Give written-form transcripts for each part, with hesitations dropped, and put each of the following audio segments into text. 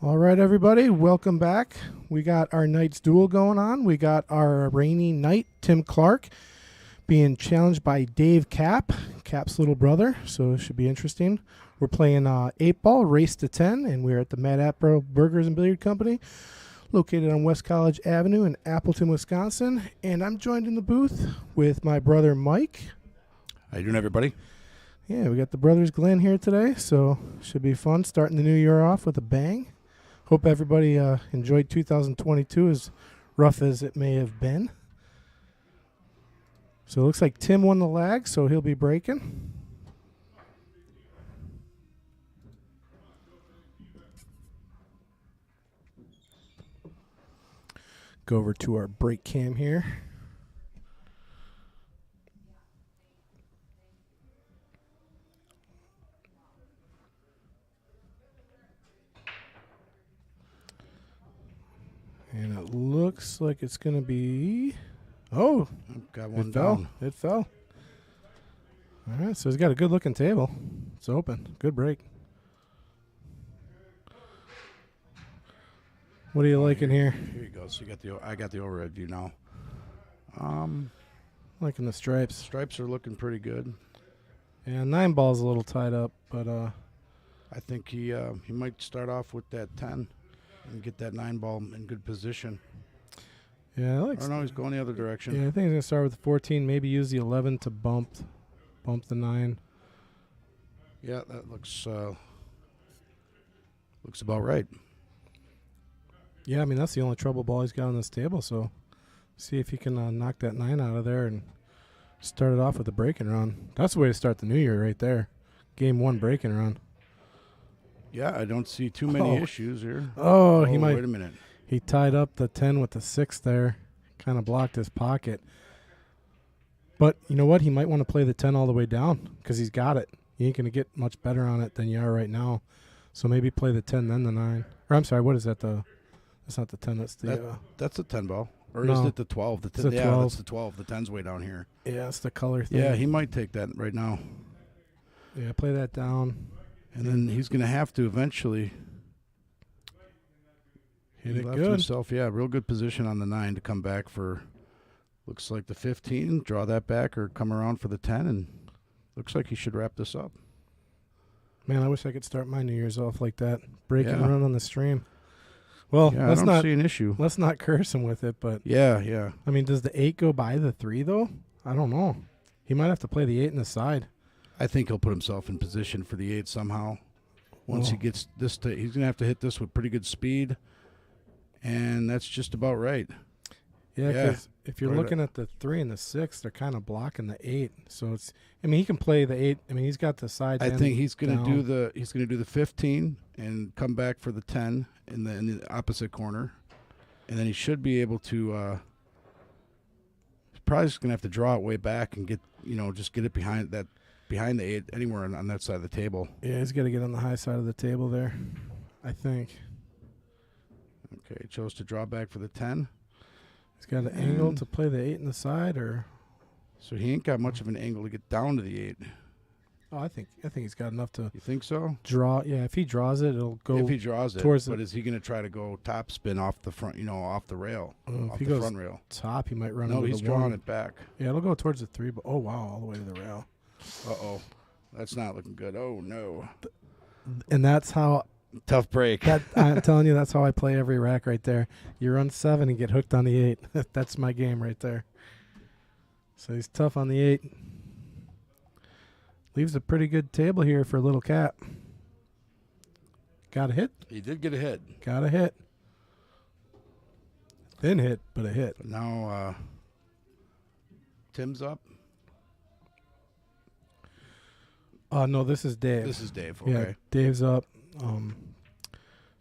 All right, everybody, welcome back. We got our Knights Duel going on. We got our reigning knight, Tim Clark, being challenged by Dave Cap, Cap's little brother, so it should be interesting. We're playing 8-ball, race to 10, and we're at the Mad Apple Burgers and Billiard Company, located on West College Avenue in Appleton, Wisconsin. And I'm joined in the booth with my brother, Mike. How you doing, everybody? Yeah, we got the brothers Glenn here today, so should be fun starting the new year off with a bang. Hope everybody enjoyed 2022 as rough as it may have been. So it looks like Tim won the lag, so he'll be breaking. Go over to our break cam here. And it looks like it's going to be... Oh, Got one it fell. down. It fell. All right, so he's got a good-looking table. It's open. Good break. What are you liking here? Here you go. So you got I got the overhead view now. Liking the stripes. Stripes are looking pretty good. Yeah, 9-ball's a little tied up, but I think he might start off with that 10 and get that 9-ball in good position. yeah, I don't know. He's going the other direction. yeah, I think he's gonna start with the 14. Maybe use the 11 to bump the 9. Yeah, that looks about right. Yeah, I mean that's the only trouble ball he's got on this table. So see if he can knock that 9 out of there and start it off with a breaking run. That's the way to start the new year right there. Game 1 breaking run. Yeah, I don't see too many issues here. Oh, he might. Wait a minute. He tied up the 10 with the 6 there. Kind of blocked his pocket. But you know what? He might want to play the 10 all the way down because he's got it. You ain't going to get much better on it than you are right now. So maybe play the 10, then the 9. Or I'm sorry, what is that? That's not the 10. That's the... That's the 10-ball. Or No. is it the 12? It's the 12. Yeah, that's the 12. The 10's way down here. yeah, it's the color thing. Yeah, he might take that right now. Yeah, play that down. And then he's going to have to eventually Hit he it left good. himself, real good position on the 9 to come back for, looks like the 15, draw that back or come around for the 10, and looks like he should wrap this up. Man, I wish I could start my New Year's off like that. Break and Yeah. run on the stream. Well, Yeah, let's I don't not see an issue. let's not curse him with it, but Yeah. I mean, does the 8 go by the 3 though? I don't know. He might have to play the 8 in the side. I think he'll put himself in position for the 8 somehow. Once he gets this, he's going to have to hit this with pretty good speed, and that's just about right. Yeah, Yeah. because if you're Right. looking at the 3 and the 6, they're kind of blocking the 8. So it's, I mean, he can play the 8. I mean, he's got the side. I hand think he's going to down. do the 15 and come back for the 10 in the opposite corner, and then he should be able to. He's probably just going to have to draw it way back and just get it behind the 8 anywhere on that side of the table. Yeah, he's got to get on the high side of the table there, I think. Okay, he chose to draw back for the 10, He's got an angle to play the 8 in the side, or so he ain't got much of an angle to get down to the 8. oh, I think he's got enough to You think so? draw. Yeah, if he draws it, it'll go. If he draws it, towards but is he going to try to go top spin off the front, off the rail, if off he the goes front rail? top, he might run No, into he's the drawing 1. it back. Yeah, it'll go towards the 3, but oh wow, all the way to the rail. Uh-oh. That's not looking good. Oh, no. And that's how Tough break. I'm telling you, that's how I play every rack right there. You run 7 and get hooked on the 8. That's my game right there. So he's tough on the 8. Leaves a pretty good table here for a little Cap. Got a hit. He did get a hit. Got a hit. Thin hit, but a hit. But now Tim's up. No, this is Dave. This is Dave. Okay. Yeah, Dave's up.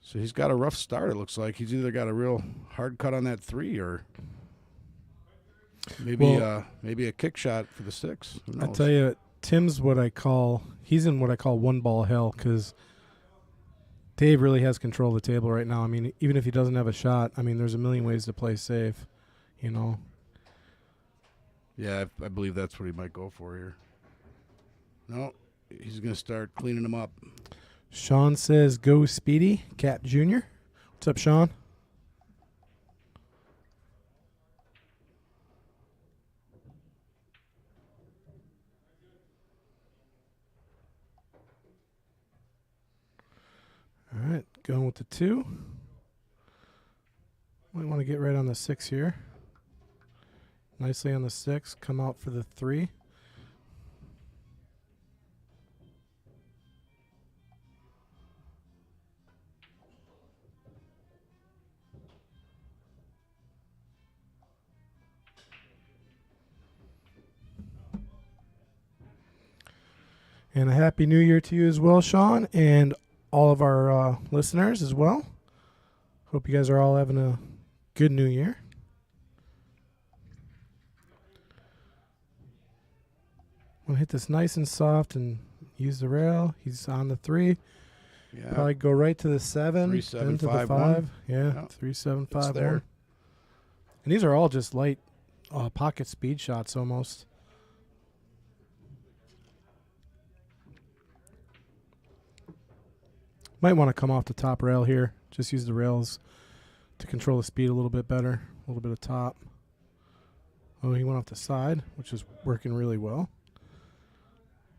So he's got a rough start, it looks like. He's either got a real hard cut on that 3 or maybe maybe a kick shot for the 6. Who knows? I tell you, Tim's he's in what I call 1-ball hell because Dave really has control of the table right now. I mean, even if he doesn't have a shot, I mean, there's a million ways to play safe, Yeah, I believe that's what he might go for here. No, he's going to start cleaning them up. Sean says, go Speedy, Cap Jr. What's up, Sean? All right, going with the 2. Might want to get right on the 6 here. Nicely on the 6. Come out for the 3. And a happy new year to you as well, Sean, and all of our listeners as well. Hope you guys are all having a good new year. I'm going to hit this nice and soft and use the rail. He's on the 3. Yeah. Probably go right to the 7. 3, 7, then to 5, the 5. Yeah, 3, 7, 5, 1. there. And these are all just light pocket speed shots almost. Might want to come off the top rail here. Just use the rails to control the speed a little bit better. A little bit of top. Oh, he went off the side, which is working really well.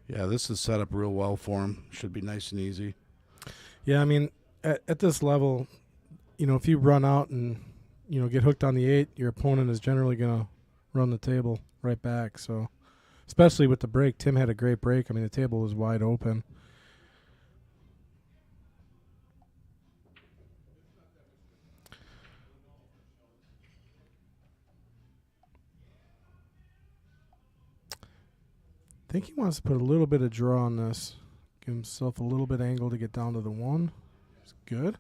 Yeah, this is set up real well for him. Should be nice and easy. Yeah, I mean, at this level, if you run out and, get hooked on the 8, your opponent is generally going to run the table right back. So, especially with the break. Tim had a great break. I mean, the table was wide open. I think he wants to put a little bit of draw on this. Give himself a little bit angle to get down to the 1. It's good.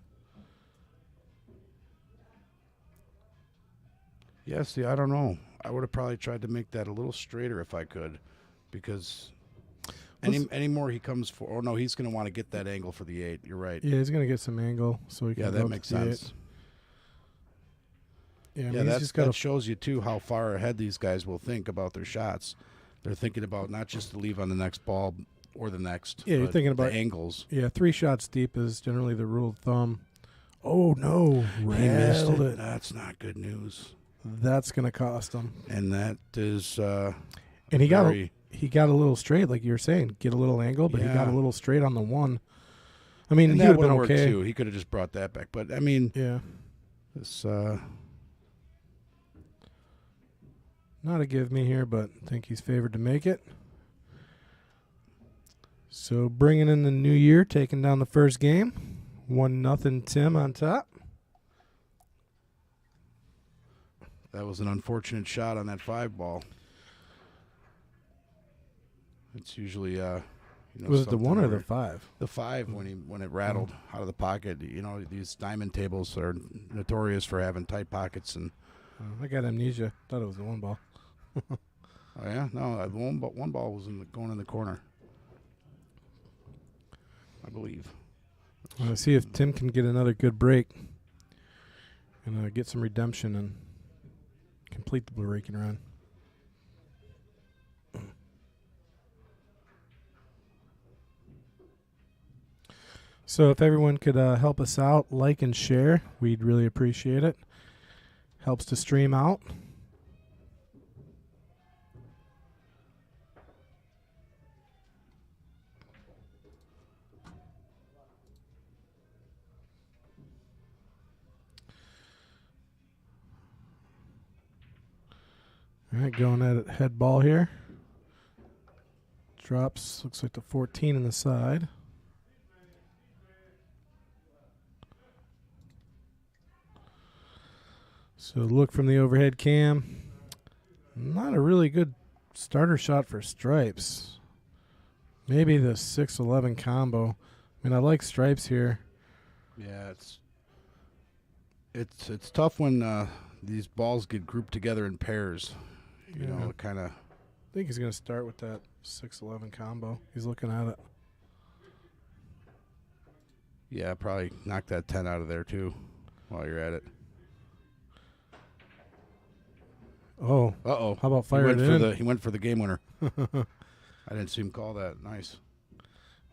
Yeah, see, I don't know. I would have probably tried to make that a little straighter if I could, because any more he comes for. Oh no, he's going to want to get that angle for the 8. You're right. Yeah, he's going to get some angle so he can. Yeah, go that makes sense. 8. Yeah, I Yeah, mean, that shows you too how far ahead these guys will think about their shots. They're thinking about not just to leave on the next ball or the next. Yeah, you're thinking about the angles. Yeah, 3 shots deep is generally the rule of thumb. Oh no, He missed railed it. That's not good news. That's going to cost him. And that is. And he got a little straight, like you were saying, get a little angle, but he got a little straight on the 1. I mean, and he that would have been worked okay. too. He could have just brought that back, but I mean, Yeah, this. not a give me here, but I think he's favored to make it. So bringing in the new year, taking down the first game, 1-0 Tim on top. That was an unfortunate shot on that 5 ball. It's usually Was it the 1 or the where- 5? The 5 when it rattled out of the pocket. These diamond tables are notorious for having tight pockets, and I got amnesia. Thought it was the 1 ball. oh yeah, no, one ball was going in the corner, I believe. I'm going to see if Tim can get another good break and get some redemption and complete the breaking run. So if everyone could help us out, like and share, we'd really appreciate it. Helps to stream out. All right, going at it, head ball here. Drops, looks like the 14 in the side. So look from the overhead cam. Not a really good starter shot for stripes. Maybe the 6-11 combo. I mean, I like stripes here. Yeah, it's tough when these balls get grouped together in pairs. You know, kind of. I think he's going to start with that 6-11 combo. He's looking at it. Yeah, probably knock that 10 out of there too while you're at it. Oh. Uh-oh. How about fire it in? He went for the game winner. I didn't see him call that. Nice.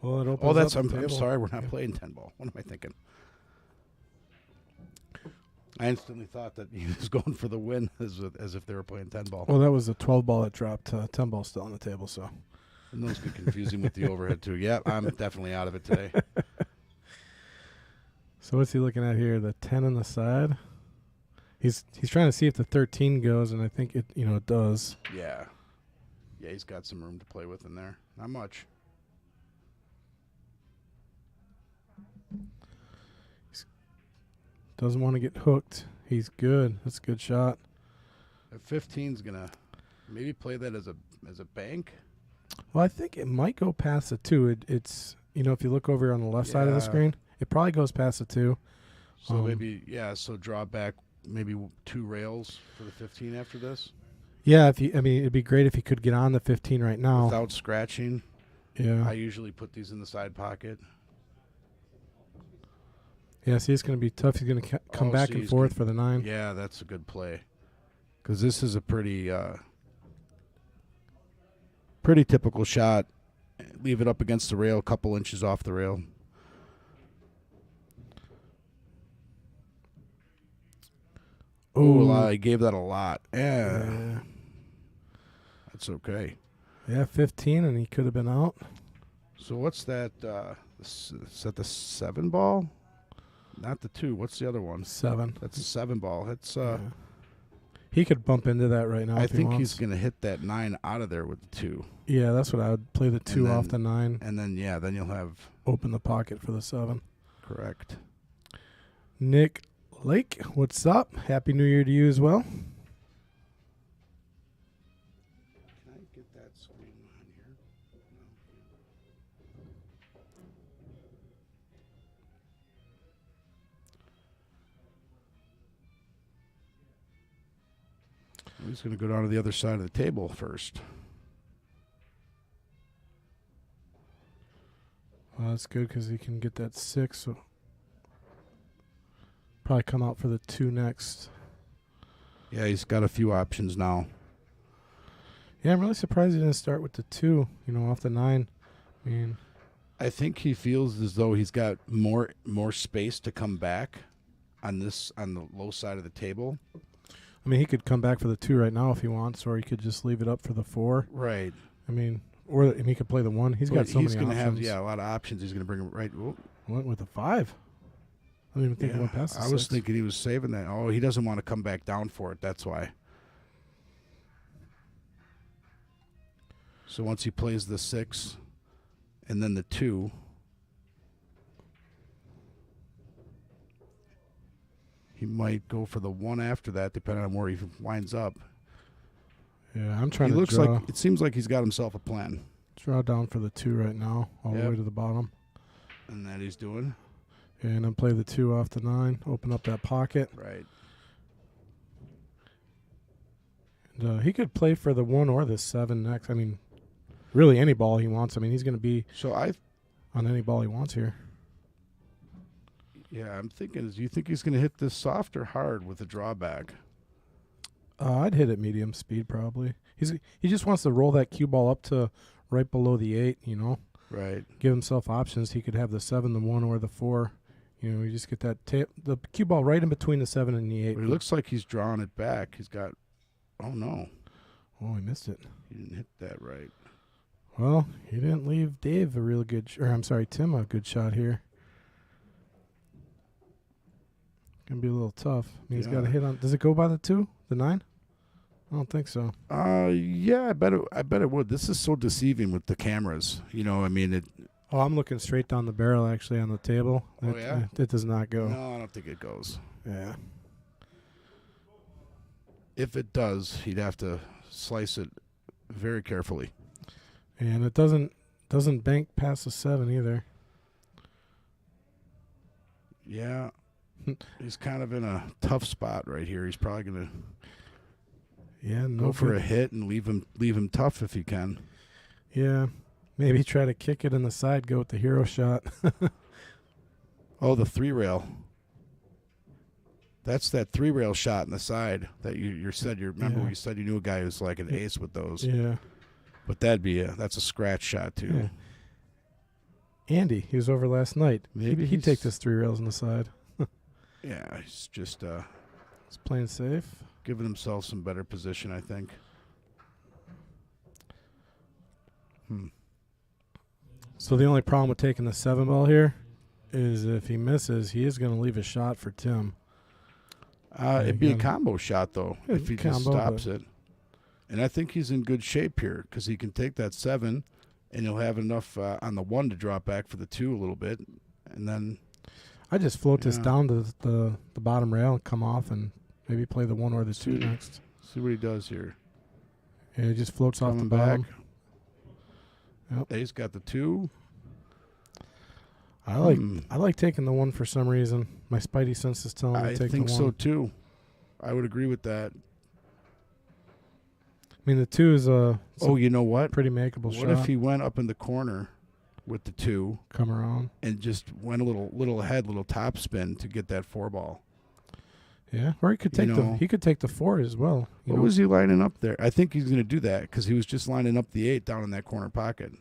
Well, it opens I'm up the sorry, we're not table. playing 10 ball. What am I thinking? I instantly thought that he was going for the win as if they were playing 10 ball. Well, that was a 12 ball that dropped. 10 ball still on the table, so. And those get confusing with the overhead, too. Yeah, I'm definitely out of it today. So what's he looking at here? The 10 on the side? He's trying to see if the 13 goes, and I think it does. Yeah. Yeah, he's got some room to play with in there. Not much. Doesn't want to get hooked. He's good. That's a good shot. At 15's going to maybe play that as a bank. Well, I think it might go past the 2. It's if you look over on the left side of the screen, it probably goes past the 2. So so draw back maybe 2 rails for the 15 after this. Yeah, it'd be great if he could get on the 15 right now. Without scratching. Yeah. I usually put these in the side pocket. Yeah, see, it's going to be tough. He's going to come back and forth for the 9. Yeah, that's a good play. Because this is a pretty typical shot. Leave it up against the rail, a couple inches off the rail. Oh, I gave that a lot. Yeah. That's okay. Yeah, 15, and he could have been out. So what's that? Is that the 7 ball? Not the 2. What's the other one? 7. That's a 7 ball. That's He could bump into that right now. I if think he he's going to hit that 9 out of there with the 2. Yeah, that's what I would play the 2 off the 9. And then then you'll have open the pocket for the 7. Correct. Nick Lake, what's up? Happy New Year to you as well. Can I get that screen on here? No. He's going to go down to the other side of the table first. Well, that's good because he can get that 6. So probably come out for the 2 next. Yeah, he's got a few options now. Yeah, I'm really surprised he didn't start with the 2, off the 9. I mean, I think he feels as though he's got more space to come back on the low side of the table. I mean, he could come back for the 2 right now if he wants, or he could just leave it up for the 4. Right. I mean, or he could play the 1. He's got so many options. He's going to have a lot of options. He's going to bring him right. Whoa. Went with a 5. I didn't even think he went past the 6. I was thinking he was saving that. Oh, he doesn't want to come back down for it. That's why. So once he plays the 6 and then the 2, he might go for the 1 after that, depending on where he winds up. Yeah, I'm trying to looks draw. like it seems like he's got himself a plan. Draw down for the 2 right now, all the way to the bottom. And that he's doing. Yeah, and then play the 2 off the 9. Open up that pocket. Right. And, he could play for the 1 or the 7 next. I mean, really any ball he wants. I mean, he's going to be on any ball he wants here. Yeah, I'm thinking, do you think he's going to hit this soft or hard with the drawback? I'd hit it medium speed probably. He just wants to roll that cue ball up to right below the 8, Right. Give himself options. He could have the 7, the 1, or the 4. You just get that the cue ball right in between the 7 and the 8. But it looks like he's drawing it back. He's got, oh no. Oh, he missed it. He didn't hit that right. Well, he didn't leave Dave a really good, Tim a good shot here. Gonna be a little tough. I mean, he's got a hit on. Does it go by the 2, the 9? I don't think so. Yeah, I bet it would. This is so deceiving with the cameras. I mean it. Oh, I'm looking straight down the barrel actually on the table. It does not go. No, I don't think it goes. Yeah. If it does, he'd have to slice it very carefully. And it doesn't bank past the 7 either. Yeah. He's kind of in a tough spot right here. He's probably going to go for a hit and leave him tough if he can. Yeah. Maybe try to kick it in the side, go with the hero shot. Oh, the 3-rail. That's that 3-rail shot in the side that you said. You remember you said you knew a guy who's like an ace with those. Yeah. But that's a scratch shot too. Yeah. Andy, he was over last night. Maybe he'd take this 3 rails on the side. Yeah, he's just He's playing safe. Giving himself some better position, I think. So the only problem with taking the 7 ball here is if he misses, he is going to leave a shot for Tim. It'd be a combo shot, though, if he just stops but it. And I think he's in good shape here because he can take that 7, and he'll have enough on the 1 to drop back for the 2 a little bit. And then I just float this down to the bottom rail and come off and maybe play the 1 or the 2 next. See what he does here. Yeah, he just floats off the bottom. Yep. He's got the 2. I like taking the 1 for some reason. My spidey sense is telling me to take the 1. I think so too. I would agree with that. I mean, the 2 is you know what? Pretty makeable shot. What if he went up in the corner with the 2, come around, and just went a little ahead, little top spin to get that 4 ball? Yeah, or he could take the 4 as well. What was he lining up there? I think he's going to do that because he was just lining up the 8 down in that corner pocket.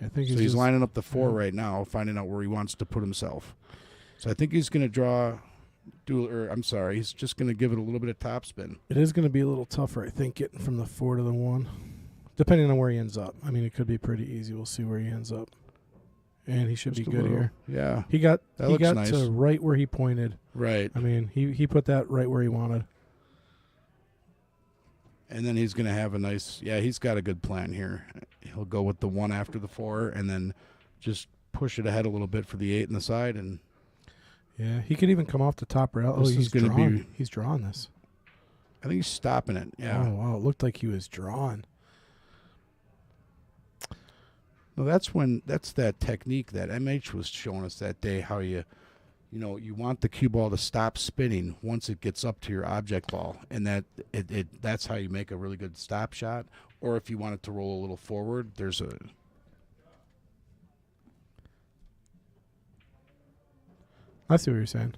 I think he's lining up the 4 right now, finding out where he wants to put himself. So I think he's going to draw Duel, or I'm sorry, he's just going to give it a little bit of top spin. It is going to be a little tougher, I think, getting from the 4 to the 1, depending on where he ends up. I mean, it could be pretty easy. We'll see where he ends up. And he should be good here. Yeah. He got nice. to right where he pointed. Right. I mean, he put that right where he wanted. And then he's going to have a nice, he's got a good plan here. He'll go with the 1 after the 4 and then just push it ahead a little bit for the 8 in the side. And yeah, he could even come off the top rail. He's drawing this. I think he's stopping it. Yeah. Oh, wow. It looked like he was drawing. No, that's that technique that MH was showing us that day, how you want the cue ball to stop spinning once it gets up to your object ball, and that's how you make a really good stop shot. Or if you want it to roll a little forward, there's a I see what you're saying.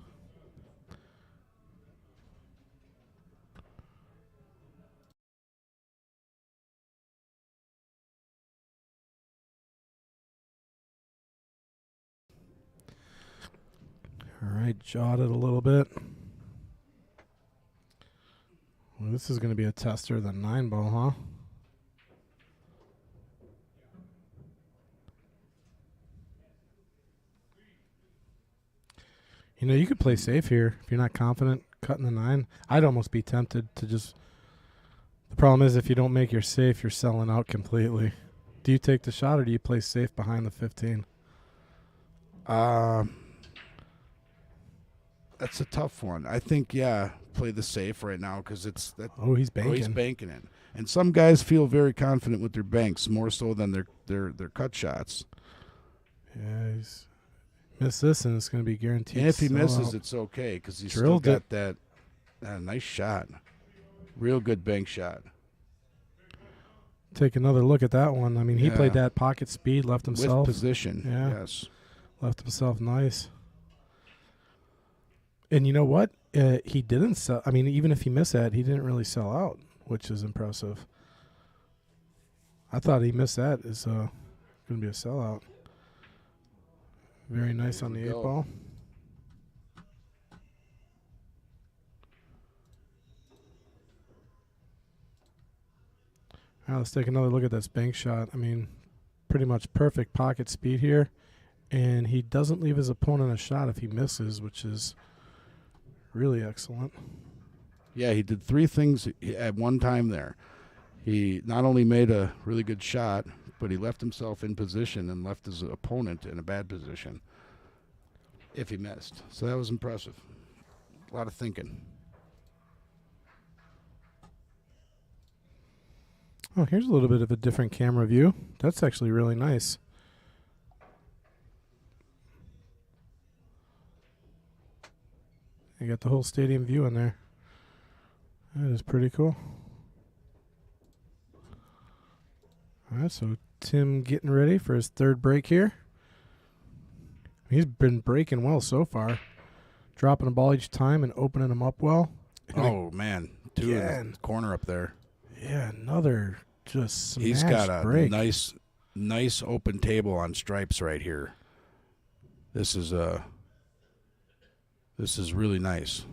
All right, jawed it a little bit. Well, this is going to be a tester, the 9 ball, huh? You could play safe here if you're not confident cutting the 9. I'd almost be tempted to just. The problem is if you don't make your safe, you're selling out completely. Do you take the shot or do you play safe behind the 15? That's a tough one. I think, play the safe right now because it's that. Oh, he's banking. He's banking it. And some guys feel very confident with their banks more so than their cut shots. Yeah, he's missed this and it's going to be guaranteed. And if he misses, it's okay because he's still got that nice shot. Real good bank shot. Take another look at that one. I mean, he played that pocket speed, left himself. With position, yes. Left himself nice. And you know what? He didn't sell. I mean, even if he missed that, he didn't really sell out, which is impressive. I thought he missed that. It's going to be a sellout. Very nice on the 8 ball. All right, let's take another look at this bank shot. I mean, pretty much perfect pocket speed here. And he doesn't leave his opponent a shot if he misses, which is really excellent. Yeah, he did 3 things at one time there. He not only made a really good shot, but he left himself in position and left his opponent in a bad position if he missed. So that was impressive. A lot of thinking. Oh, here's a little bit of a different camera view. That's actually really nice. You got the whole stadium view in there. That is pretty cool. All right, so Tim getting ready for his 3rd break here. He's been breaking well so far. Dropping a ball each time and opening them up well. Oh, man. 2 in the corner up there. Yeah, another just smashed He's got a break. nice open table on stripes right here. This is This is really nice.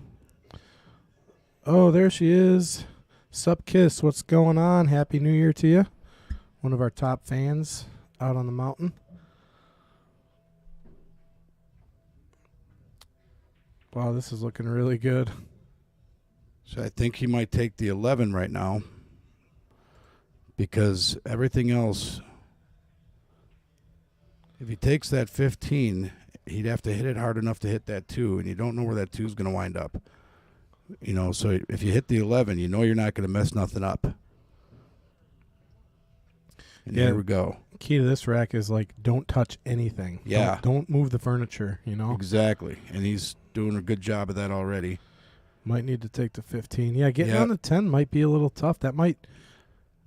Oh, there she is. Sup, Kiss. What's going on? Happy New Year to you. One of our top fans out on the mountain. Wow, this is looking really good. So I think he might take the 11 right now because everything else, if he takes that 15, he'd have to hit it hard enough to hit that 2, and you don't know where that 2 is going to wind up. You know, so if you hit the 11, you know you're not going to mess nothing up. And Yeah. here we go. Key to this rack is like don't touch anything. Yeah. Don't move the furniture, you know. Exactly. And he's doing a good job of that already. Might need to take the 15. Yeah, getting Yep. on the 10 might be a little tough. That might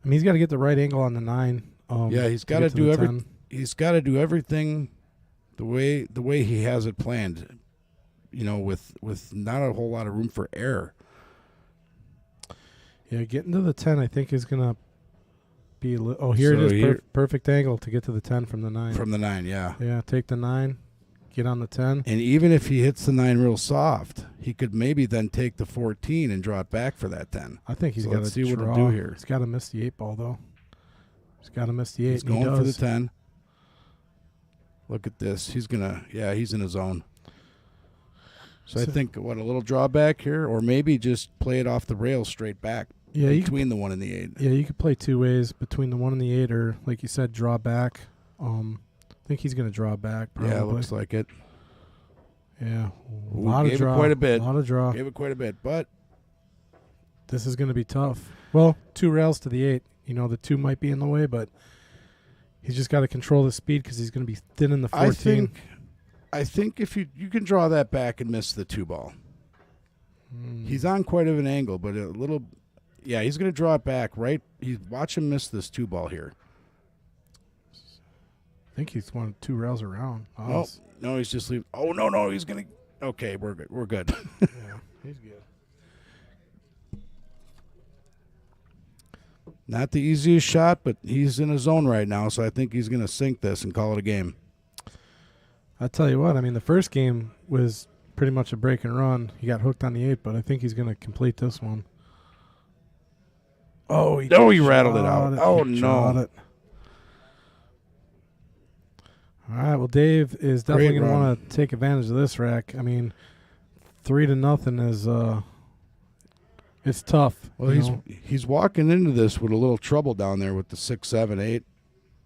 I mean he's got to get the right angle on the 9. Yeah, he's to got to get do the 10. he's got to do everything the way he has it planned. You know, with not a whole lot of room for error. Yeah, getting to the 10 I think is going to be here So it is. here- Perfect angle to get to the 10 from the 9. From the 9, yeah. Yeah, take the 9, get on the 10. And even if he hits the 9 real soft, he could maybe then take the 14 and draw it back for that 10. I think he's So got to let's see what draw. he'll do here. He's got to miss the 8 ball though. He's got to miss the 8. He's and he going for the does. 10. Look at this. He's in his zone. So I think, a little drawback here, or maybe just play it off the rails straight back Yeah, you could, between the 1 and the 8. yeah, you could play two ways between the 1 and the 8, or like you said, draw back. I think he's going to draw back. Probably. Yeah, looks like it. Yeah, a Ooh, lot of gave it draw. quite a bit. A lot of draw. Gave it quite a bit, but This is going to be tough. Well, 2 rails to the 8. You know, the 2 might be in the way, but he's just got to control the speed because he's going to be thin in the 14. I think if you can draw that back and miss the 2 ball. He's on quite of an angle, but a little. Yeah, he's going to draw it back, right? Watch him miss this 2 ball here. I think he's won 2 rails around. Oh, no, he's just leaving. Oh, no, he's going to. Okay, we're good. We're good. Yeah, he's good. Not the easiest shot, but he's in a zone right now, so I think he's going to sink this and call it a game. I tell you what, I mean, the first game was pretty much a break and run. He got hooked on the 8, but I think he's going to complete this one. Oh, he rattled it out. Oh, He no. shot it. All right, well, Dave is definitely going to want to take advantage of this rack. I mean, 3-0 is it's tough. Well, he's walking into this with a little trouble down there with the 6, 7, 8.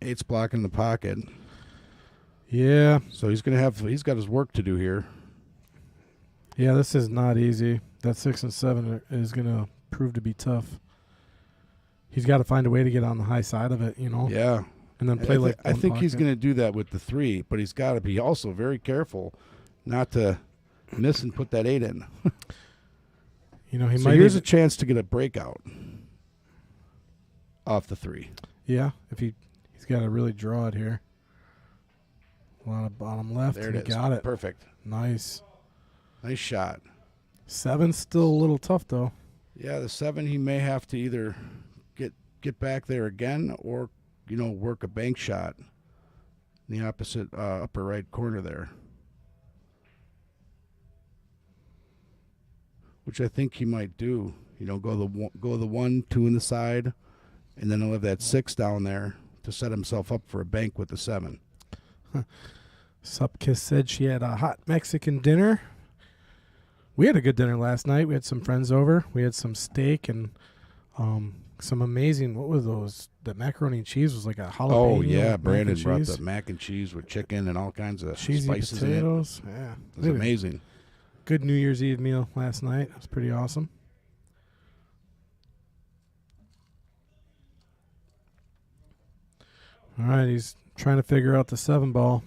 8's blocking the pocket. Yeah. So he's got his work to do here. Yeah, this is not easy. That 6 and 7 is going to prove to be tough. He's got to find a way to get on the high side of it, you know. Yeah. And then play I think he's going to do that with the 3, but he's got to be also very careful not to miss and put that 8 in. You know, he So might. here's a chance to get a breakout off the 3. Yeah, if he's got to really draw it here. A lot of bottom left. There it is. Got it. Perfect. Nice. Nice shot. 7's still a little tough though. Yeah, the 7 he may have to either get back there again or work a bank shot in the opposite upper right corner there, which I think he might do. Go the 1, 2 in the side, and then he'll have that 6 down there to set himself up for a bank with the 7. Supkiss said she had a hot Mexican dinner. We had a good dinner last night. We had some friends over. We had some steak and some amazing. What were those? The macaroni and cheese was like a jalapeno. Oh yeah, mac and Brandon brought cheese. the mac and cheese with chicken and all kinds of cheesy spices potatoes. Yeah, in it. It We was had a amazing. good New Year's Eve meal last night. It was pretty awesome. All right, he's trying to figure out the 7 ball.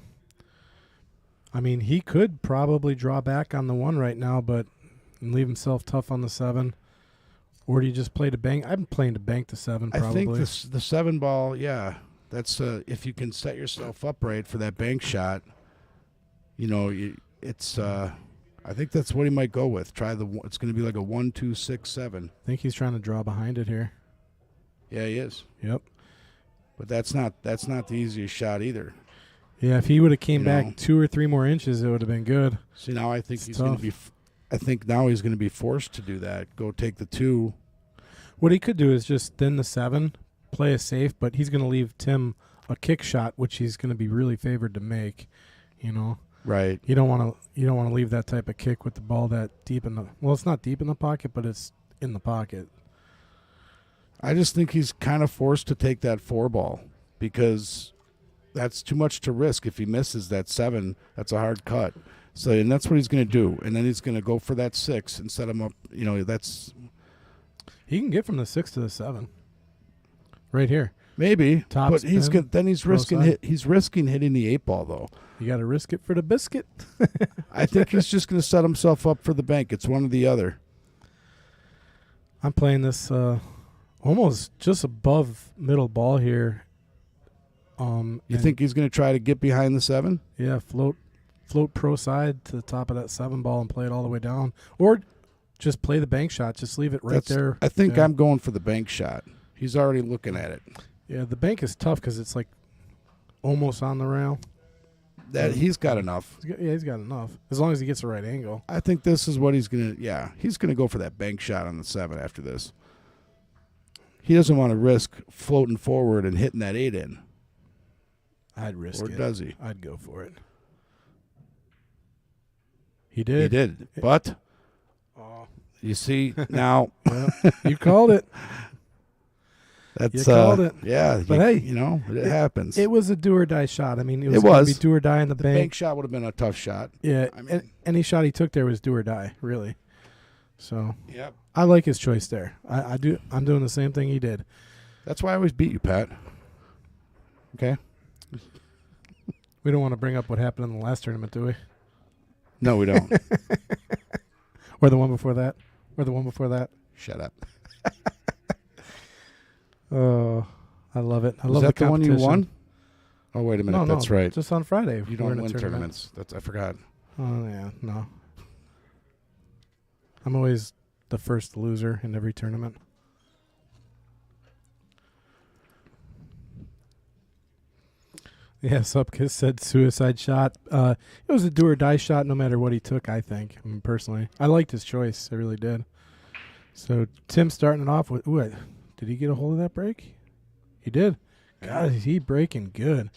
I mean, he could probably draw back on the 1 right now, but and leave himself tough on the 7. Or do you just play to bank? I'm playing to bank the 7 probably. I think the 7 ball, yeah, that's if you can set yourself up right for that bank shot. It's. I think that's what he might go with. It's going to be like a 1, 2, 6, 7. I think he's trying to draw behind it here. Yeah, he is. Yep. But that's not the easiest shot either. Yeah, if he would have came You know. back 2 or 3 more inches, it would have been good. See, now I think It's he's going to be I think now he's going to be forced to do that. Go take the 2. What he could do is just thin the 7, play it safe, but he's going to leave Tim a kick shot, which he's going to be really favored to make. You know, Right. you don't want to leave that type of kick with the ball that deep in the. Well, it's not deep in the pocket, but it's in the pocket. I just think he's kind of forced to take that 4 ball because that's too much to risk. If he misses that 7, that's a hard cut. So, and that's what he's going to do. And then he's going to go for that 6 and set him up. You know, that's He can get from the 6 to the 7. Right here. maybe. Top but he's spin, good. Then he's risking side. he's risking hitting the 8 ball though. You got to risk it for the biscuit. I think he's just going to set himself up for the bank. It's one or the other. I'm playing this almost just above middle ball here. You think he's going to try to get behind the 7? Yeah, float pro side to the top of that 7 ball and play it all the way down, or just play the bank shot. Just leave it there. I think yeah. I'm going for the bank shot. He's already looking at it. Yeah, the bank is tough because it's like almost on the rail. That he's got enough. He's got enough as long as he gets the right angle. I think this is what he's going to. Yeah, he's going to go for that bank shot on the 7 after this. He doesn't want to risk floating forward and hitting that 8 in. I'd risk it. Or does he? I'd go for it. He did. He did. But you see now, you called it. That's You called it. Yeah, But hey, you know it happens. It was a do or die shot. I mean, it was It going to was. be do or die in the the bank. bank shot would have been a tough shot. Yeah, I mean- any shot he took there was do or die, really. So Yep. I like his choice there. I do. I'm doing the same thing he did. That's why I always beat you, Pat. Okay. We don't want to bring up what happened in the last tournament, do we? No, we don't. Or the one before that? Or the one before that? Shut up. Oh, I love it. I Was love that the the one competition. you won? Oh, wait a minute. No, That's right. Just on Friday. You we're don't in a win tournament. tournaments. I forgot. Oh, yeah. No. I'm always the first loser in every tournament. Yeah, Supkiss said suicide shot. It was a do or die shot no matter what he took, I think. I mean, personally. I liked his choice. I really did. So, Tim starting it off with... Ooh, did he get a hold of that break? He did. God, he breaking good.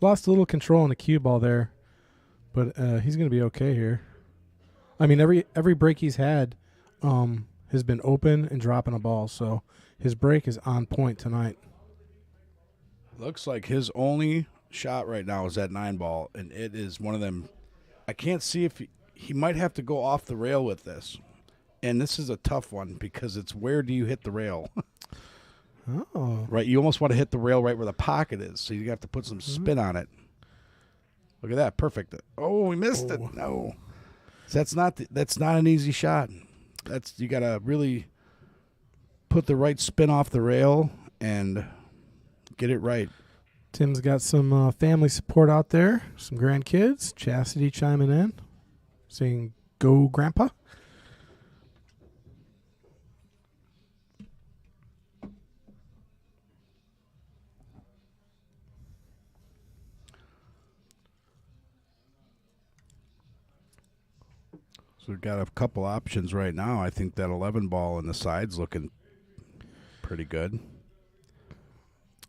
Lost a little control on the cue ball there. But he's going to be okay here. I mean, every break he's had has been open and dropping a ball. So, his break is on point tonight. Looks like his only shot right now is that 9 ball, and it is one of them. I can't see if he might have to go off the rail with this. And this is a tough one because it's where do you hit the rail? Oh. Right, you almost want to hit the rail right where the pocket is, so you have to put some spin on it. Look at that, perfect. Oh, we missed it. No, so that's not an easy shot. You got to really put the right spin off the rail and get it right. Tim's got some family support out there, some grandkids. Chastity chiming in, saying, "Go, Grandpa." So we've got a couple options right now. I think that 11 ball in the side's looking pretty good.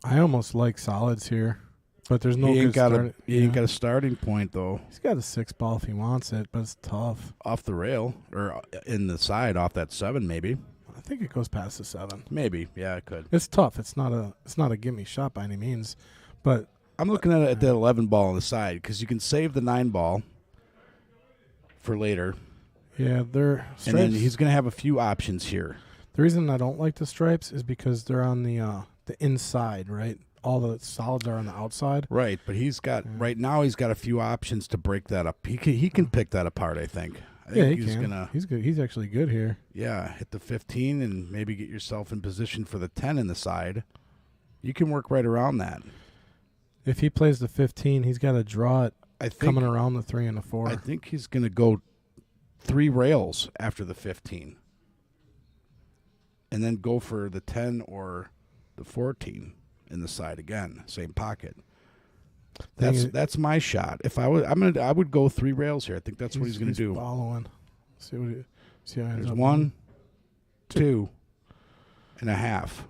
I almost like solids here, but there's no He ain't good got start. he ain't got a starting point though. He's got a 6 ball if he wants it, but it's tough. Off the rail or in the side off that 7 maybe. I think it goes past the 7. Maybe. Yeah, it could. It's tough. It's not a gimme shot by any means, but I'm looking at the 11 ball on the side because you can save the 9 ball for later. yeah, they're stripes. And then he's going to have a few options here. The reason I don't like the stripes is because they're on the inside, right? All the solids are on the outside. Right, but he's got right now he's got a few options to break that up. He can pick that apart, I think. I think He he's can. gonna He's good. He's actually good here. hit the 15 and maybe get yourself in position for the 10 in the side. You can work right around that. If he plays the 15, he's got to draw it I think coming around the 3 and the 4. I think he's going to go 3 rails after the 15. And then go for the 10 or the 14 in the side again, same pocket. That's my shot. If I would go 3 rails here. I think that's what he's going to do. Following. See what See how There's 1, 2 and a half.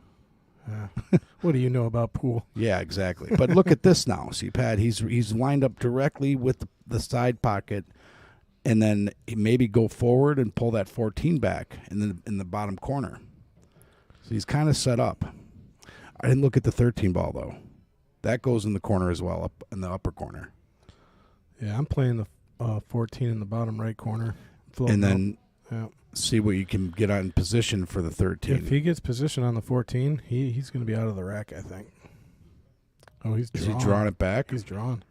What do you know about pool? Yeah, exactly. But look at this now. See, Pat, he's lined up directly with the side pocket, and then maybe go forward and pull that 14 back in the bottom corner. So he's kind of set up. I didn't look at the 13 ball, though. That goes in the corner as well, up in the upper corner. Yeah, I'm playing the 14 in the bottom right corner. And then yeah. See what you can get on position for the 13. If he gets position on the 14, he's going to be out of the rack, I think. Oh, he's drawn. Is he drawing it back? He's drawn.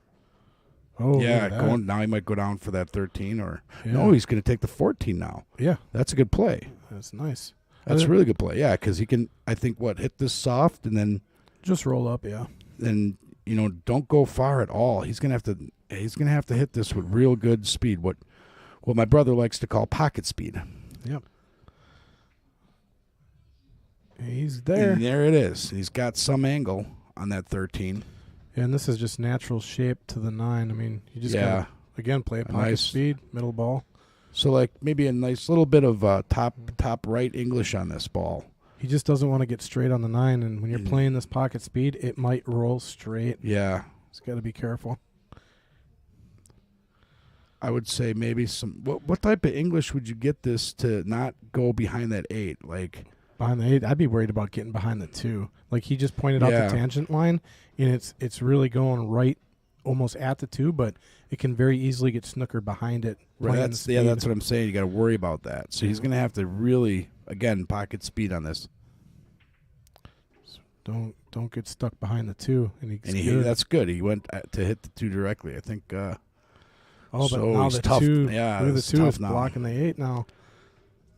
Oh, yeah. Now he might go down for that 13, yeah. No, he's going to take the 14 now. Yeah, that's a good play. That's nice. That's a really good play. Yeah, because he can. I think hit this soft and then just roll up. Yeah. Then don't go far at all. He's going to have to hit this with real good speed. What my brother likes to call pocket speed. Yep. He's there. And there it is. He's got some angle on that 13. Yeah, and this is just natural shape to the 9. I mean, you just got to, again, play a pocket speed, middle ball. So, like, maybe a nice little bit of top right English on this ball. He just doesn't want to get straight on the 9, and when you're playing this pocket speed, it might roll straight. Yeah. He's got to be careful. I would say maybe some. What type of English would you get this to not go behind that 8? Like behind the 8, I'd be worried about getting behind the 2. Like he just pointed out the tangent line, and it's really going right, almost at the 2, but it can very easily get snookered behind it. Right. That's what I'm saying. You got to worry about that. So he's going to have to really, again, pocket speed on this. Don't get stuck behind the 2, and that's good. He went to hit the 2 directly. I think. But now the tough. 2, Yeah, the 2 is now. blocking the 8 now.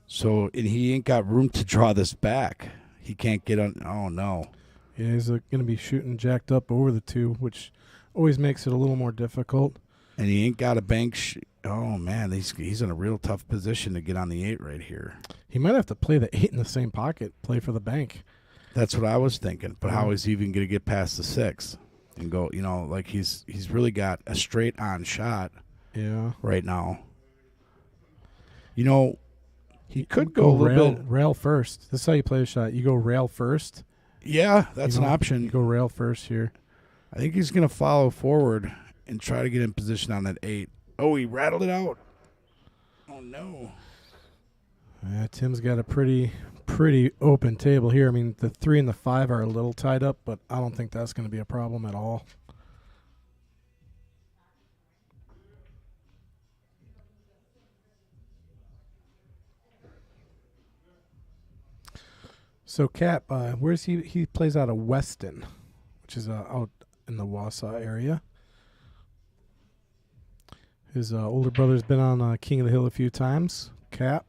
So, and he ain't got room to draw this back. He can't get on. Oh, no. Yeah, he's going to be shooting jacked up over the 2, which always makes it a little more difficult. And he ain't got a bank. Oh, man, he's in a real tough position to get on the 8 right here. He might have to play the 8 in the same pocket, play for the bank. That's what I was thinking. But how is he even going to get past the 6 and go, like he's really got a straight on shot. Yeah. Right now. He could go a little bit. Rail first. This is how you play a shot. You go rail first. Yeah, that's an option. You go rail first here. I think he's going to follow forward and try to get in position on that 8. Oh, he rattled it out. Oh, no. Tim's got a pretty open table here. I mean, the 3 and the 5 are a little tied up, but I don't think that's going to be a problem at all. So, Cap, where's he? He plays out of Weston, which is out in the Wausau area. His older brother's been on King of the Hill a few times, Cap.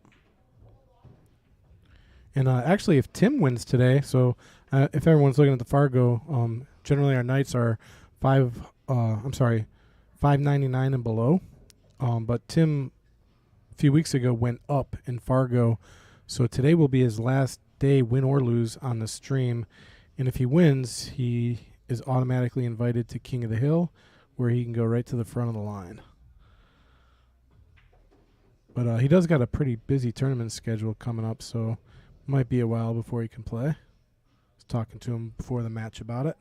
And actually, if Tim wins today, so if everyone's looking at the Fargo, generally our nights are $5.99 and below. But Tim, a few weeks ago, went up in Fargo, so today will be his last day, win or lose, on the stream. And if he wins, he is automatically invited to King of the Hill, where he can go right to the front of the line. But he does got a pretty busy tournament schedule coming up, so might be a while before he can play. I was talking to him before the match about it.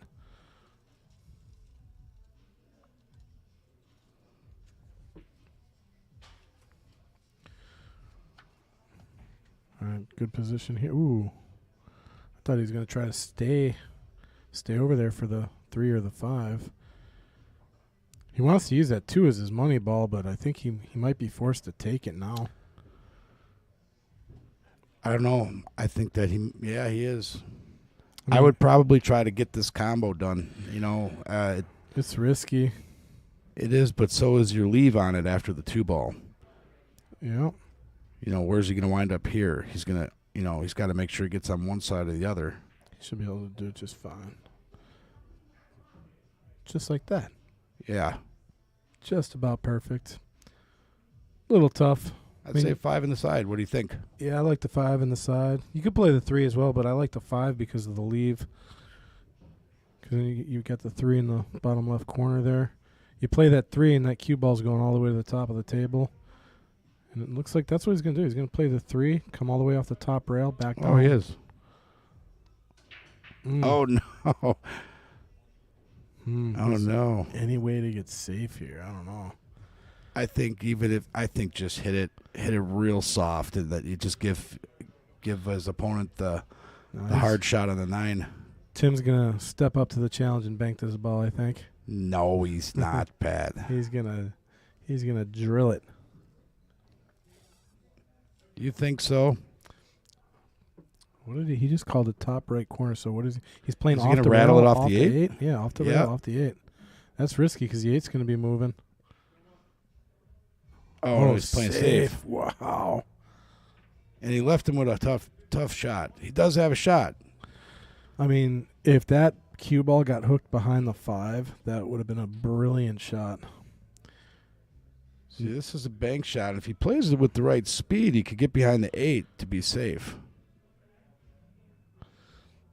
All right, good position here. Ooh, I thought he was going to try to stay over there for the 3 or the 5. He wants to use that 2 as his money ball, but I think he might be forced to take it now. I don't know. I think that he is. I would probably try to get this combo done. It's risky. It is, but so is your leave on it after the 2 ball. Yeah. Where's he going to wind up here? He's going to, he's got to make sure he gets on one side or the other. He should be able to do it just fine. Just like that. Yeah. Just about perfect. A little tough. I'd say 5 in the side. What do you think? Yeah, I like the 5 in the side. You could play the 3 as well, but I like the 5 because of the leave. Because you got the 3 in the bottom left corner there. You play that 3, and that cue ball's going all the way to the top of the table. And it looks like that's what he's going to do. He's going to play the 3, come all the way off the top rail, back down. Oh, he is. Mm. Oh, no. Oh, Is there no. any way to get safe here? I don't know. I think just hit it real soft, and that you just give his opponent the hard shot on the 9. Tim's going to step up to the challenge and bank this ball, I think. No, he's not, Pat. He's going to drill it. You think so? What did he just called the top right corner? So what is he? He's playing Is he off gonna the rattle rail, it off the 8? Yeah, off the Yeah. rail, off the 8. That's risky because the 8's going to be moving. Oh, he's playing safe. Wow. And he left him with a tough shot. He does have a shot. I mean, if that cue ball got hooked behind the 5, that would have been a brilliant shot. See, this is a bank shot. If he plays it with the right speed, he could get behind the 8 to be safe.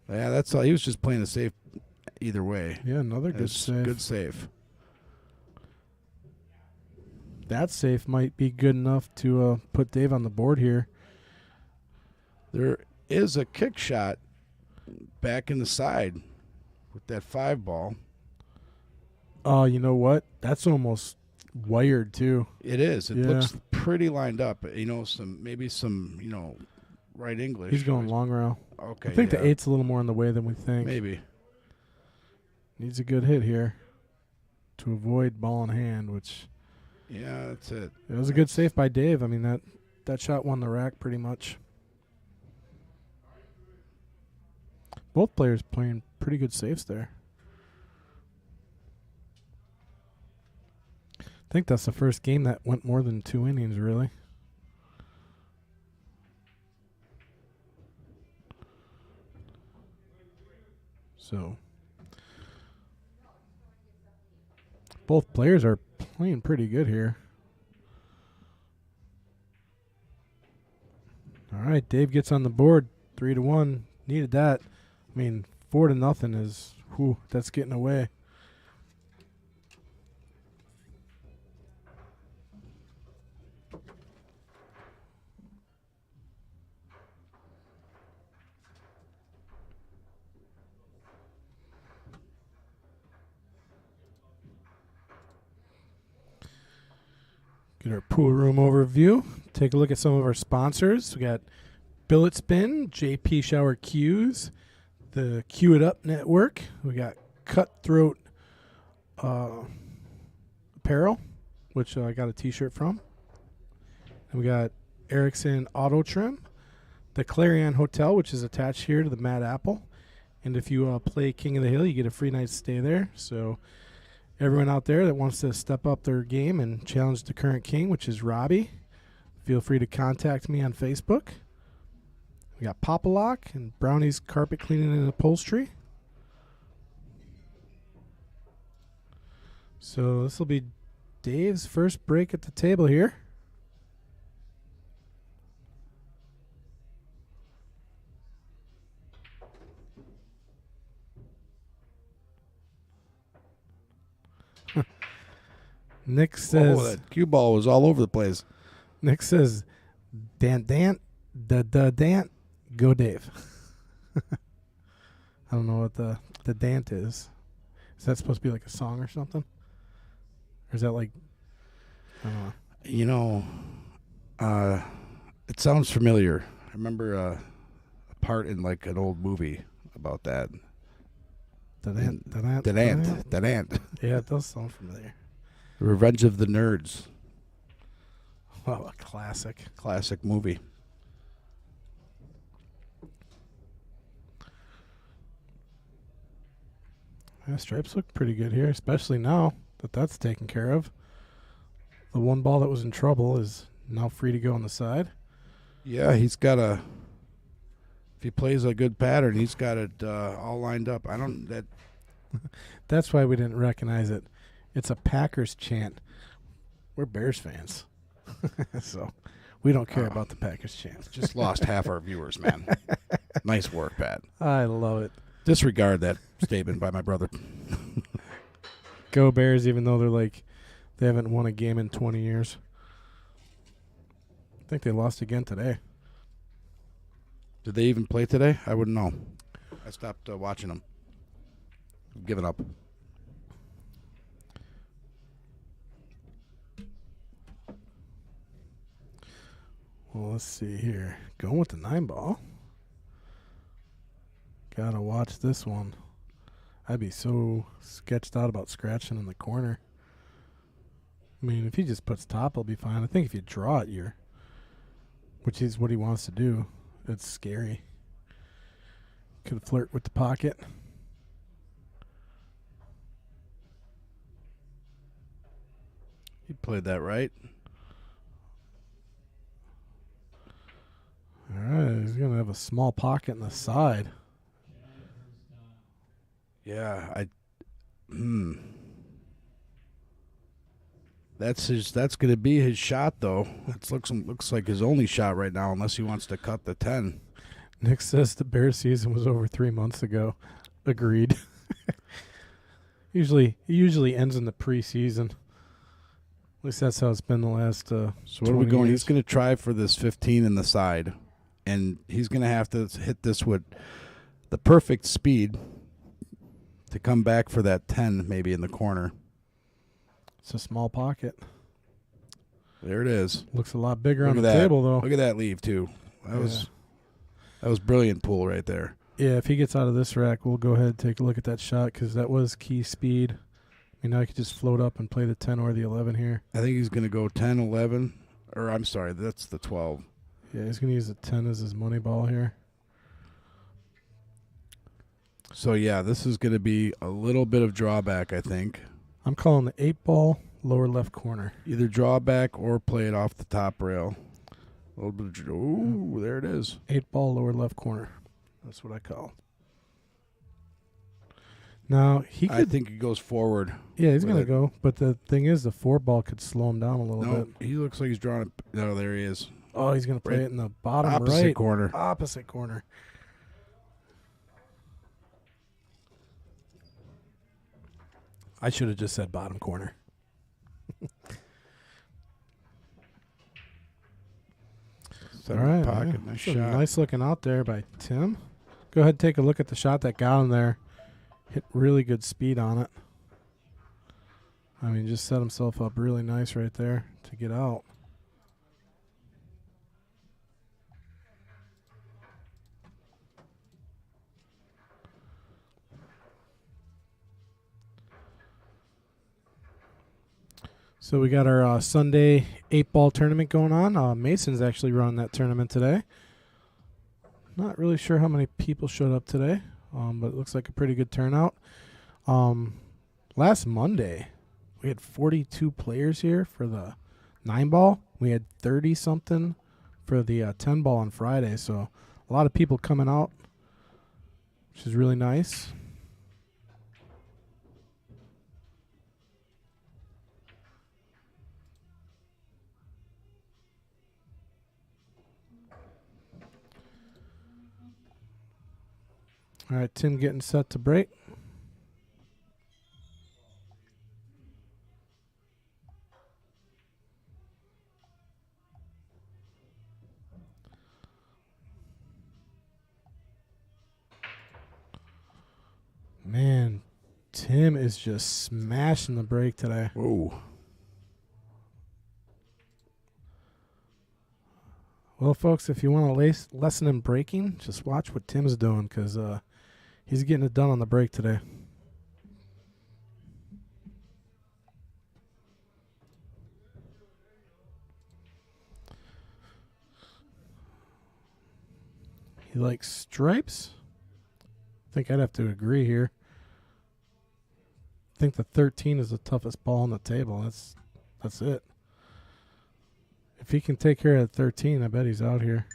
Yeah, that's all. He was just playing it safe either way. Yeah, another good It's save. Good save. That save might be good enough to put Dave on the board here. There is a kick shot back in the side with that 5 ball. Oh, you know what? That's almost wired too. It is. It Yeah. looks pretty lined up. Maybe some right English. He's going long rail. Okay. I think yeah. the 8's a little more in the way than we think. Maybe. Needs a good hit here to avoid ball in hand, which Yeah, that's it. it was a good save by Dave. I mean, that shot won the rack pretty much. Both players playing pretty good saves there. I think that's the first game that went more than 2 innings, really. So, both players are playing pretty good here. All right, Dave gets on the board, 3-1. Needed that. I mean, 4-0 is, that's getting away. Get our pool room overview. Take a look at some of our sponsors. We got Billet Spin, JP Shower Q's, the Q It Up Network. We got Cutthroat Apparel, which I got a T-shirt from. And we got Erickson Auto Trim, the Clarion Hotel, which is attached here to the Mad Apple. And if you play King of the Hill, you get a free night's stay there. So everyone out there that wants to step up their game and challenge the current king, which is Robbie, feel free to contact me on Facebook. We got Papa-Lock and Brownie's Carpet Cleaning and Upholstery. So this will be Dave's first break at the table here. Nick says, that cue ball was all over the place. Nick says, dant, dant, go Dave. I don't know what the dant is. Is that supposed to be like a song or something? Or is that like, I don't know. It sounds familiar. I remember a part in like an old movie about that. The dant. That ant. Yeah, it does sound familiar. Revenge of the Nerds. Well, a classic. Classic movie. Yeah, stripes look pretty good here, especially now that that's taken care of. The one ball that was in trouble is now free to go on the side. Yeah, he's got if he plays a good pattern, he's got it all lined up. That's why we didn't recognize it. It's a Packers chant. We're Bears fans. So we don't care about the Packers chant. Just lost half our viewers, man. Nice work, Pat. I love it. Disregard that statement by my brother. Go Bears, even though they haven't won a game in 20 years. think they lost again today. Did they even play today? I wouldn't know. I stopped watching them. I've given up. Well, let's see here. Going with the 9-ball. Gotta watch this one. I'd be so sketched out about scratching in the corner. I mean, if he just puts top, he'll be fine. I think if you draw it, which is what he wants to do, it's scary. Could flirt with the pocket. He played that right. All right, he's going to have a small pocket in the side. Yeah, That's going to be his shot, though. It looks like his only shot right now, unless he wants to cut the 10. Nick says the Bears season was over 3 months ago. Agreed. It usually ends in the preseason. At least that's how it's been the last. So what are we going? Years. He's going to try for this 15 in the side, and he's going to have to hit this with the perfect speed to come back for that 10, maybe in the corner. It's a small pocket. There it is. Looks a lot bigger Look on at the that. table, though. Look at that leave, too. That was brilliant pool right there. Yeah, if he gets out of this rack, we'll go ahead and take a look at that shot because that was key speed. I mean, now he could just float up and play the 10 or the 11 here. I think he's going to go 10, 11. Or, I'm sorry, that's the 12. Yeah, he's going to use the 10 as his money ball here. So, yeah, this is going to be a little bit of drawback, I think. I'm calling the 8-ball lower left corner. Either drawback or play it off the top rail. A little bit of, ooh, there it is. 8-ball lower left corner. That's what I call. Now, I think he goes forward. Yeah, he's going to go. But the thing is, the 4-ball could slow him down a little bit. He looks like he's drawing it. No, there he is. Oh, he's going to play it in the bottom opposite right. corner. Opposite corner. I should have just said bottom corner. All right. Pocket. Yeah. Nice shot. Nice looking out there by Tim. Go ahead and take a look at the shot that got him there. Hit really good speed on it. I mean, just set himself up really nice right there to get out. So we got our Sunday 8-ball tournament going on. Mason's actually running that tournament today. Not really sure how many people showed up today, but it looks like a pretty good turnout. Last Monday, we had 42 players here for the 9-ball. We had 30-something for the 10-ball on Friday. So a lot of people coming out, which is really nice. All right, Tim getting set to break. Man, Tim is just smashing the break today. Whoa. Well, folks, if you want a lesson in breaking, just watch what Tim's doing because he's getting it done on the break today. He likes stripes. I think I'd have to agree here. I think the 13 is the toughest ball on the table. That's it. If he can take care of 13, I bet he's out here.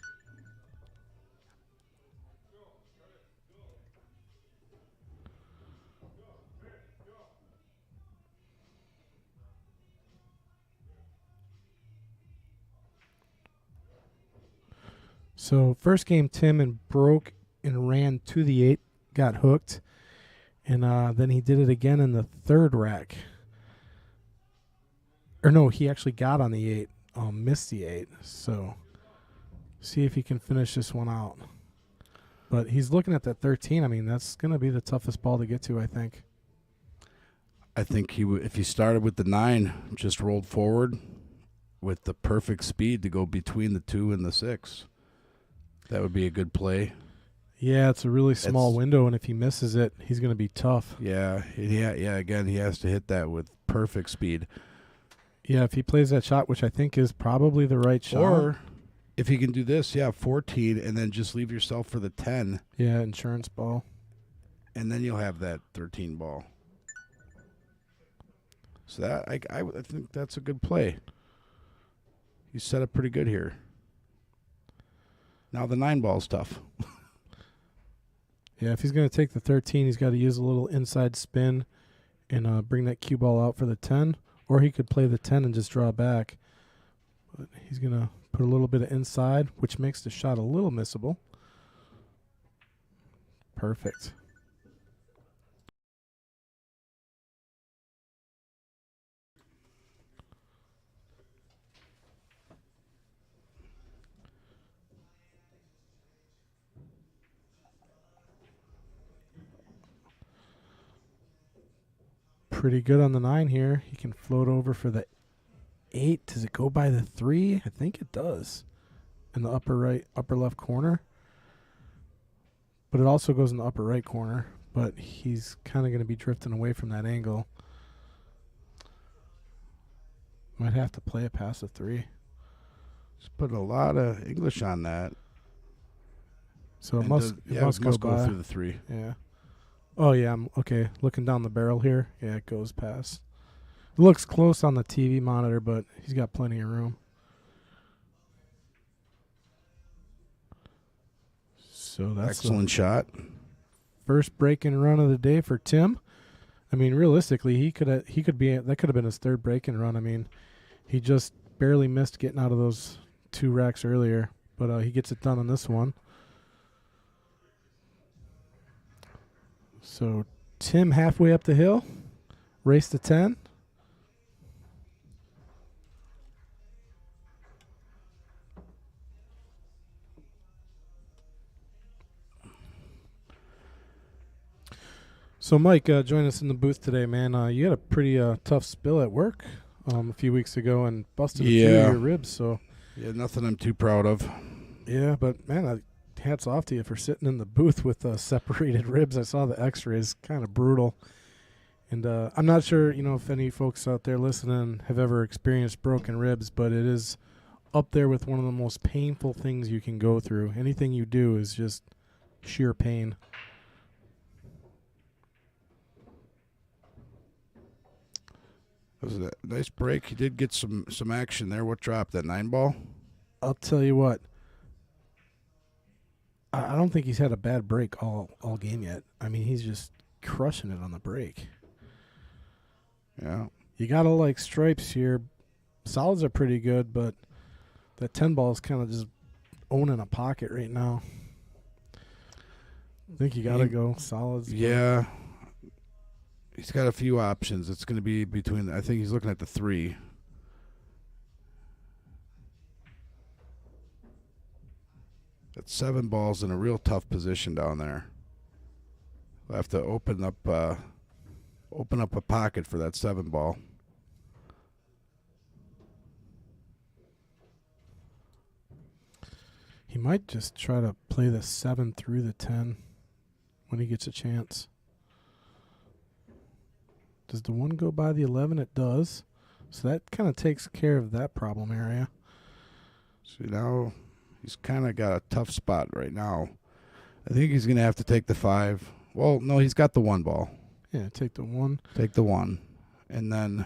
So first game, Tim and broke and ran to the 8, got hooked, and then he did it again in the third rack. Or no, he actually got on the 8, missed the 8. So See if he can finish this one out. But he's looking at that 13. I mean, that's going to be the toughest ball to get to, I think. I think he would, if he started with the 9, just rolled forward with the perfect speed to go between the 2 and the 6. That would be a good play. Yeah, it's a really small window, and if he misses it, he's going to be tough. Yeah. Again, he has to hit that with perfect speed. Yeah, if he plays that shot, which I think is probably the right shot. Or if he can do this, 14, and then just leave yourself for the 10. Yeah, insurance ball. And then you'll have that 13 ball. So that I think that's a good play. He's set up pretty good here. Now the 9 ball's tough. Yeah, if he's going to take the 13, he's got to use a little inside spin and bring that cue ball out for the 10. Or he could play the 10 and just draw back. But he's going to put a little bit of inside, which makes the shot a little missable. Perfect. Pretty good on the 9 here. He can float over for the 8. Does it go by the 3? I think it does. In the upper left corner. But it also goes in the upper right corner. But he's kind of going to be drifting away from that angle. Might have to play it past the 3. Just put a lot of English on that. So it must go through the 3. Yeah. Oh, yeah. Okay. Looking down the barrel here. Yeah, it goes past. It looks close on the TV monitor, but he's got plenty of room. So that's excellent shot. First break-in run of the day for Tim. I mean, realistically, that could have been his third break-in run. I mean, he just barely missed getting out of those 2 racks earlier, but he gets it done on this one. So Tim halfway up the hill, race to 10. So Mike, join us in the booth today, man. You had a pretty tough spill at work a few weeks ago and busted a few of your ribs. So yeah, nothing I'm too proud of. Yeah, but man, hats off to you for sitting in the booth with separated ribs. I saw the X-rays, kind of brutal. And I'm not sure, if any folks out there listening have ever experienced broken ribs, but it is up there with one of the most painful things you can go through. Anything you do is just sheer pain. That was a nice break. He did get some action there. What dropped? That 9 ball? I'll tell you what. I don't think he's had a bad break all game yet. I mean, he's just crushing it on the break. Yeah. You got to like stripes here. Solids are pretty good, but that 10 ball is kind of just owning a pocket right now. I think you got to go solids. Yeah. He's got a few options. It's going to be between, I think he's looking at the 3. That 7 ball's in a real tough position down there. We'll have to open up a pocket for that 7 ball. He might just try to play the 7 through the 10 when he gets a chance. Does the 1 go by the 11? It does. So that kind of takes care of that problem area. So now he's kind of got a tough spot right now. I think he's going to have to take the 5. Well, no, he's got the 1 ball. Yeah, take the 1. Take the 1. And then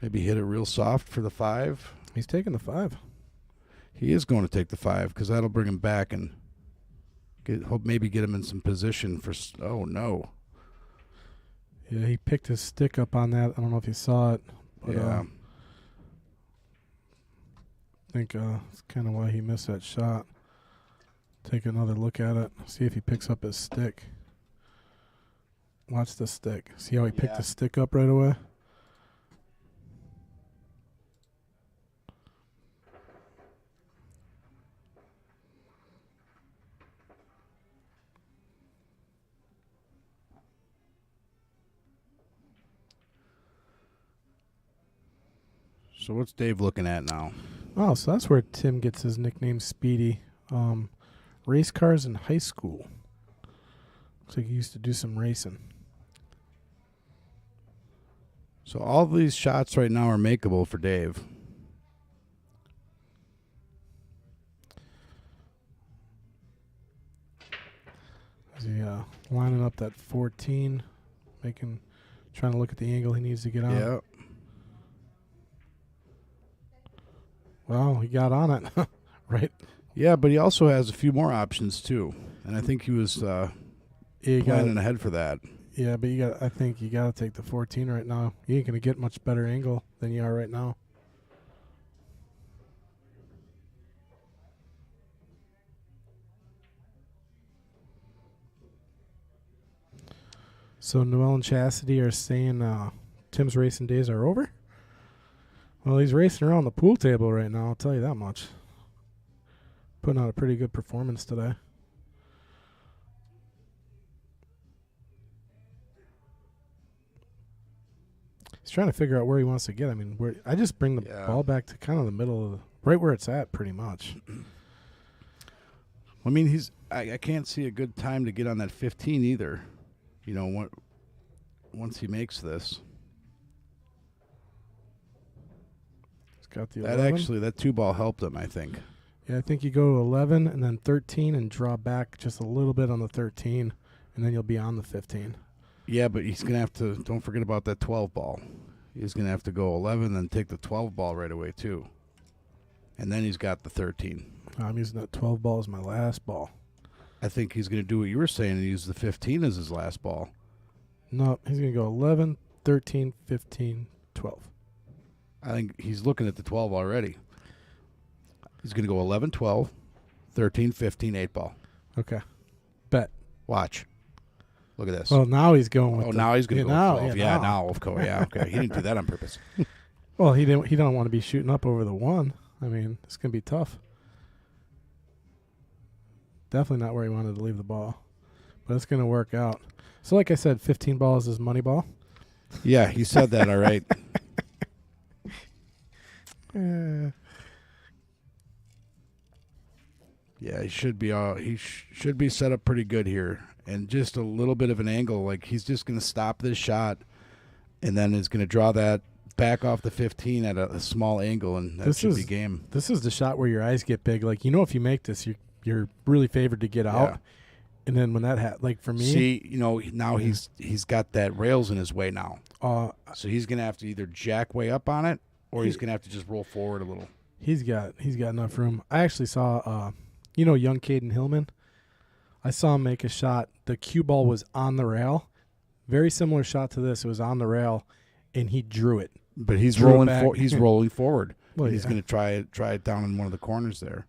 maybe hit it real soft for the 5. He's taking the 5. He is going to take the 5 because that'll bring him back and maybe get him in some position for. Oh, no. Yeah, he picked his stick up on that. I don't know if you saw it. But, yeah. I think that's kind of why he missed that shot. Take another look at it. See if he picks up his stick. Watch the stick. See how he picked the stick up right away? So what's Dave looking at now? Oh, so that's where Tim gets his nickname Speedy. Race cars in high school. Looks like he used to do some racing. So all these shots right now are makeable for Dave. Is he lining up that 14, trying to look at the angle he needs to get on? Yeah. Well, he got on it, right? Yeah, but he also has a few more options too, and I think he was planning ahead for that. Yeah, but I think you got to take the 14 right now. You ain't gonna get much better angle than you are right now. So Noel and Chastity are saying Tim's racing days are over. Well, he's racing around the pool table right now, I'll tell you that much. Putting out a pretty good performance today. He's trying to figure out where he wants to get. I mean, I just bring the ball back to kind of the middle right where it's at, pretty much. I mean, I can't see a good time to get on that 15 either. You know, once he makes this. He's got the 11. That 2-ball helped him, I think. Yeah, I think you go to 11 and then 13 and draw back just a little bit on the 13, and then you'll be on the 15. Yeah, but he's going to have to, don't forget about that 12 ball. He's going to have to go 11 and then take the 12 ball right away, too. And then he's got the 13. I'm using that 12 ball as my last ball. I think he's going to do what you were saying and use the 15 as his last ball. No, he's going to go 11, 13, 15, 12. I think he's looking at the 12 already. He's going to go 11, 12, 13, 15, 8 ball. Okay. Bet. Watch. Look at this. Well, now he's going with now he's going to go now, 12. Yeah, now, of course. Yeah, okay. He didn't do that on purpose. Well, he don't want to be shooting up over the 1. I mean, it's going to be tough. Definitely not where he wanted to leave the ball. But it's going to work out. So like I said, 15 ball is his money ball. Yeah, he said that, all right. Yeah, he should be should be set up pretty good here. And just a little bit of an angle, like he's just going to stop this shot and then is going to draw that back off the 15 at a small angle, and that should be game. This is the shot where your eyes get big. Like, you know, if you make this, you're really favored to get out. And then when that like for me, see, you know, now he's got that rails in his way now. So he's going to have to either jack way up on it, or he's going to have to just roll forward a little. He's got enough room. I actually saw, young Caden Hillman. I saw him make a shot. The cue ball was on the rail. Very similar shot to this. It was on the rail, and he drew it. But he's rolling. He's rolling forward. Well, he's going to try it down in one of the corners there.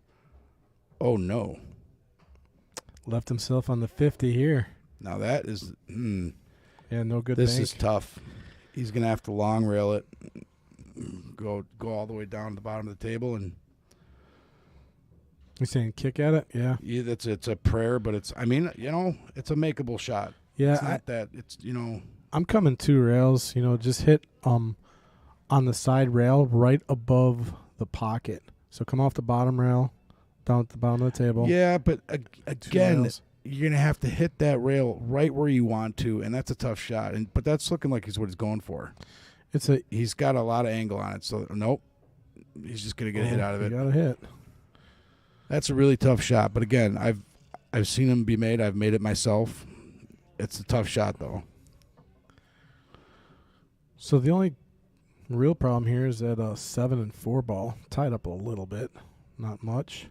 Oh no! Left himself on the 50 here. Now that is. Yeah, no good. This bank. is tough. He's going to have to long rail it. Go all the way down to the bottom of the table and. You saying kick at it? Yeah. Yeah, it's a prayer, but it's. I mean, it's a makeable shot. Yeah, it's not that. It's I'm coming 2 rails. Just hit on the side rail right above the pocket. So come off the bottom rail, down at the bottom of the table. Yeah, but again, you're gonna have to hit that rail right where you want to, and that's a tough shot. But that's looking like he's what he's going for. He's got a lot of angle on it. So nope, he's just gonna get a hit out of it. Got a hit. That's a really tough shot. But again, I've seen them be made. I've made it myself. It's a tough shot though. So the only real problem here is that 7 and 4 ball tied up a little bit, not much.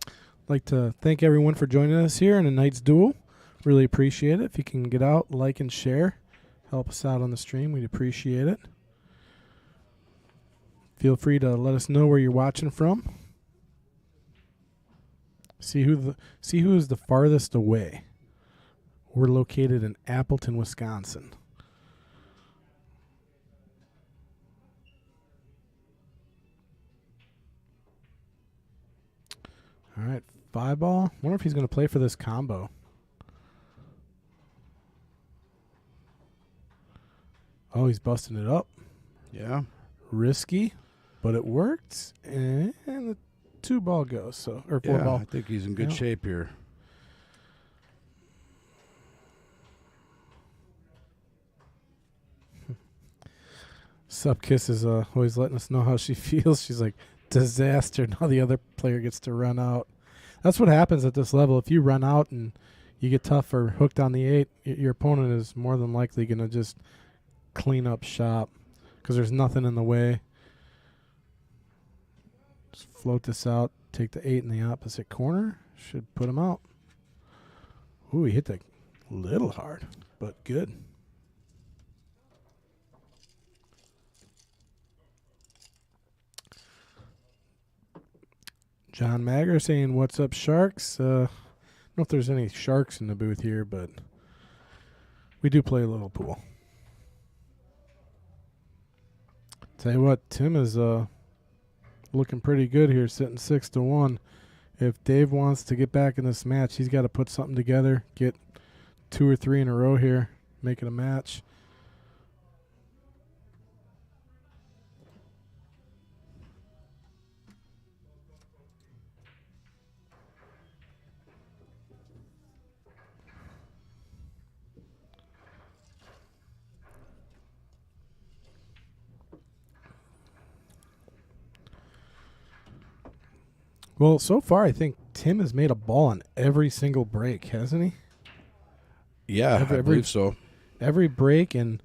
I'd like to thank everyone for joining us here in a Knight's Duel. Really appreciate it. If you can get out, like, and share, help us out on the stream, we'd appreciate it. Feel free to let us know where you're watching from. See who is the farthest away. We're located in Appleton, Wisconsin. All right, 5 ball. Wonder if he's going to play for this combo. Oh, he's busting it up. Yeah. Risky, but it worked. And the 2-ball goes. So, or 4-ball. I think he's in good shape here. Sup Kiss is always letting us know how she feels. She's like, disaster. Now the other player gets to run out. That's what happens at this level. If you run out and you get tough or hooked on the 8, your opponent is more than likely going to just clean up shop because there's nothing in the way. Just float this out. Take the 8 in the opposite corner. Should put him out. Ooh, he hit that little hard, but good. John Magger saying, "What's up, Sharks?" I don't know if there's any Sharks in the booth here, but we do play a little pool. Tell you what, Tim is looking pretty good here, sitting 6-1. If Dave wants to get back in this match, he's got to put something together, get 2 or 3 in a row here, make it a match. Well, so far, I think Tim has made a ball on every single break, hasn't he? Yeah, I believe so. Every break and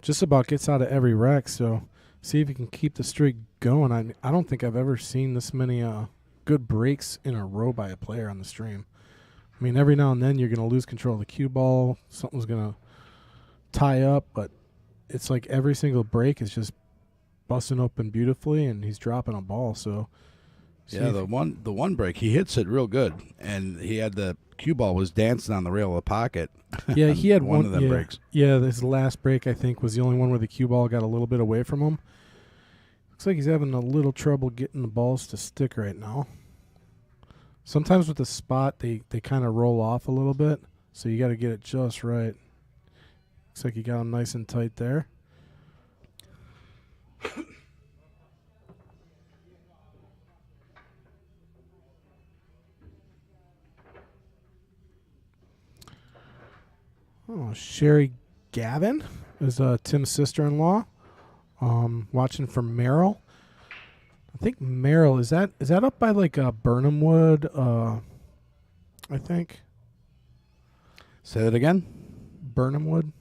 just about gets out of every wreck. So see if he can keep the streak going. I don't think I've ever seen this many good breaks in a row by a player on the stream. I mean, every now and then you're going to lose control of the cue ball. Something's going to tie up, but it's like every single break is just busting open beautifully, and he's dropping a ball. So. Yeah, the one break, he hits it real good, and he had the cue ball was dancing on the rail of the pocket. Yeah, he had one of them breaks. Yeah, his last break, I think, was the only one where the cue ball got a little bit away from him. Looks like he's having a little trouble getting the balls to stick right now. Sometimes with the spot, they kind of roll off a little bit, so you got to get it just right. Looks like he got them nice and tight there. Oh, Sherry Gavin is Tim's sister-in-law. Watching for Merrill. I think Merrill is that up by like Burnham Wood? I think. Say that again. Burnham Wood.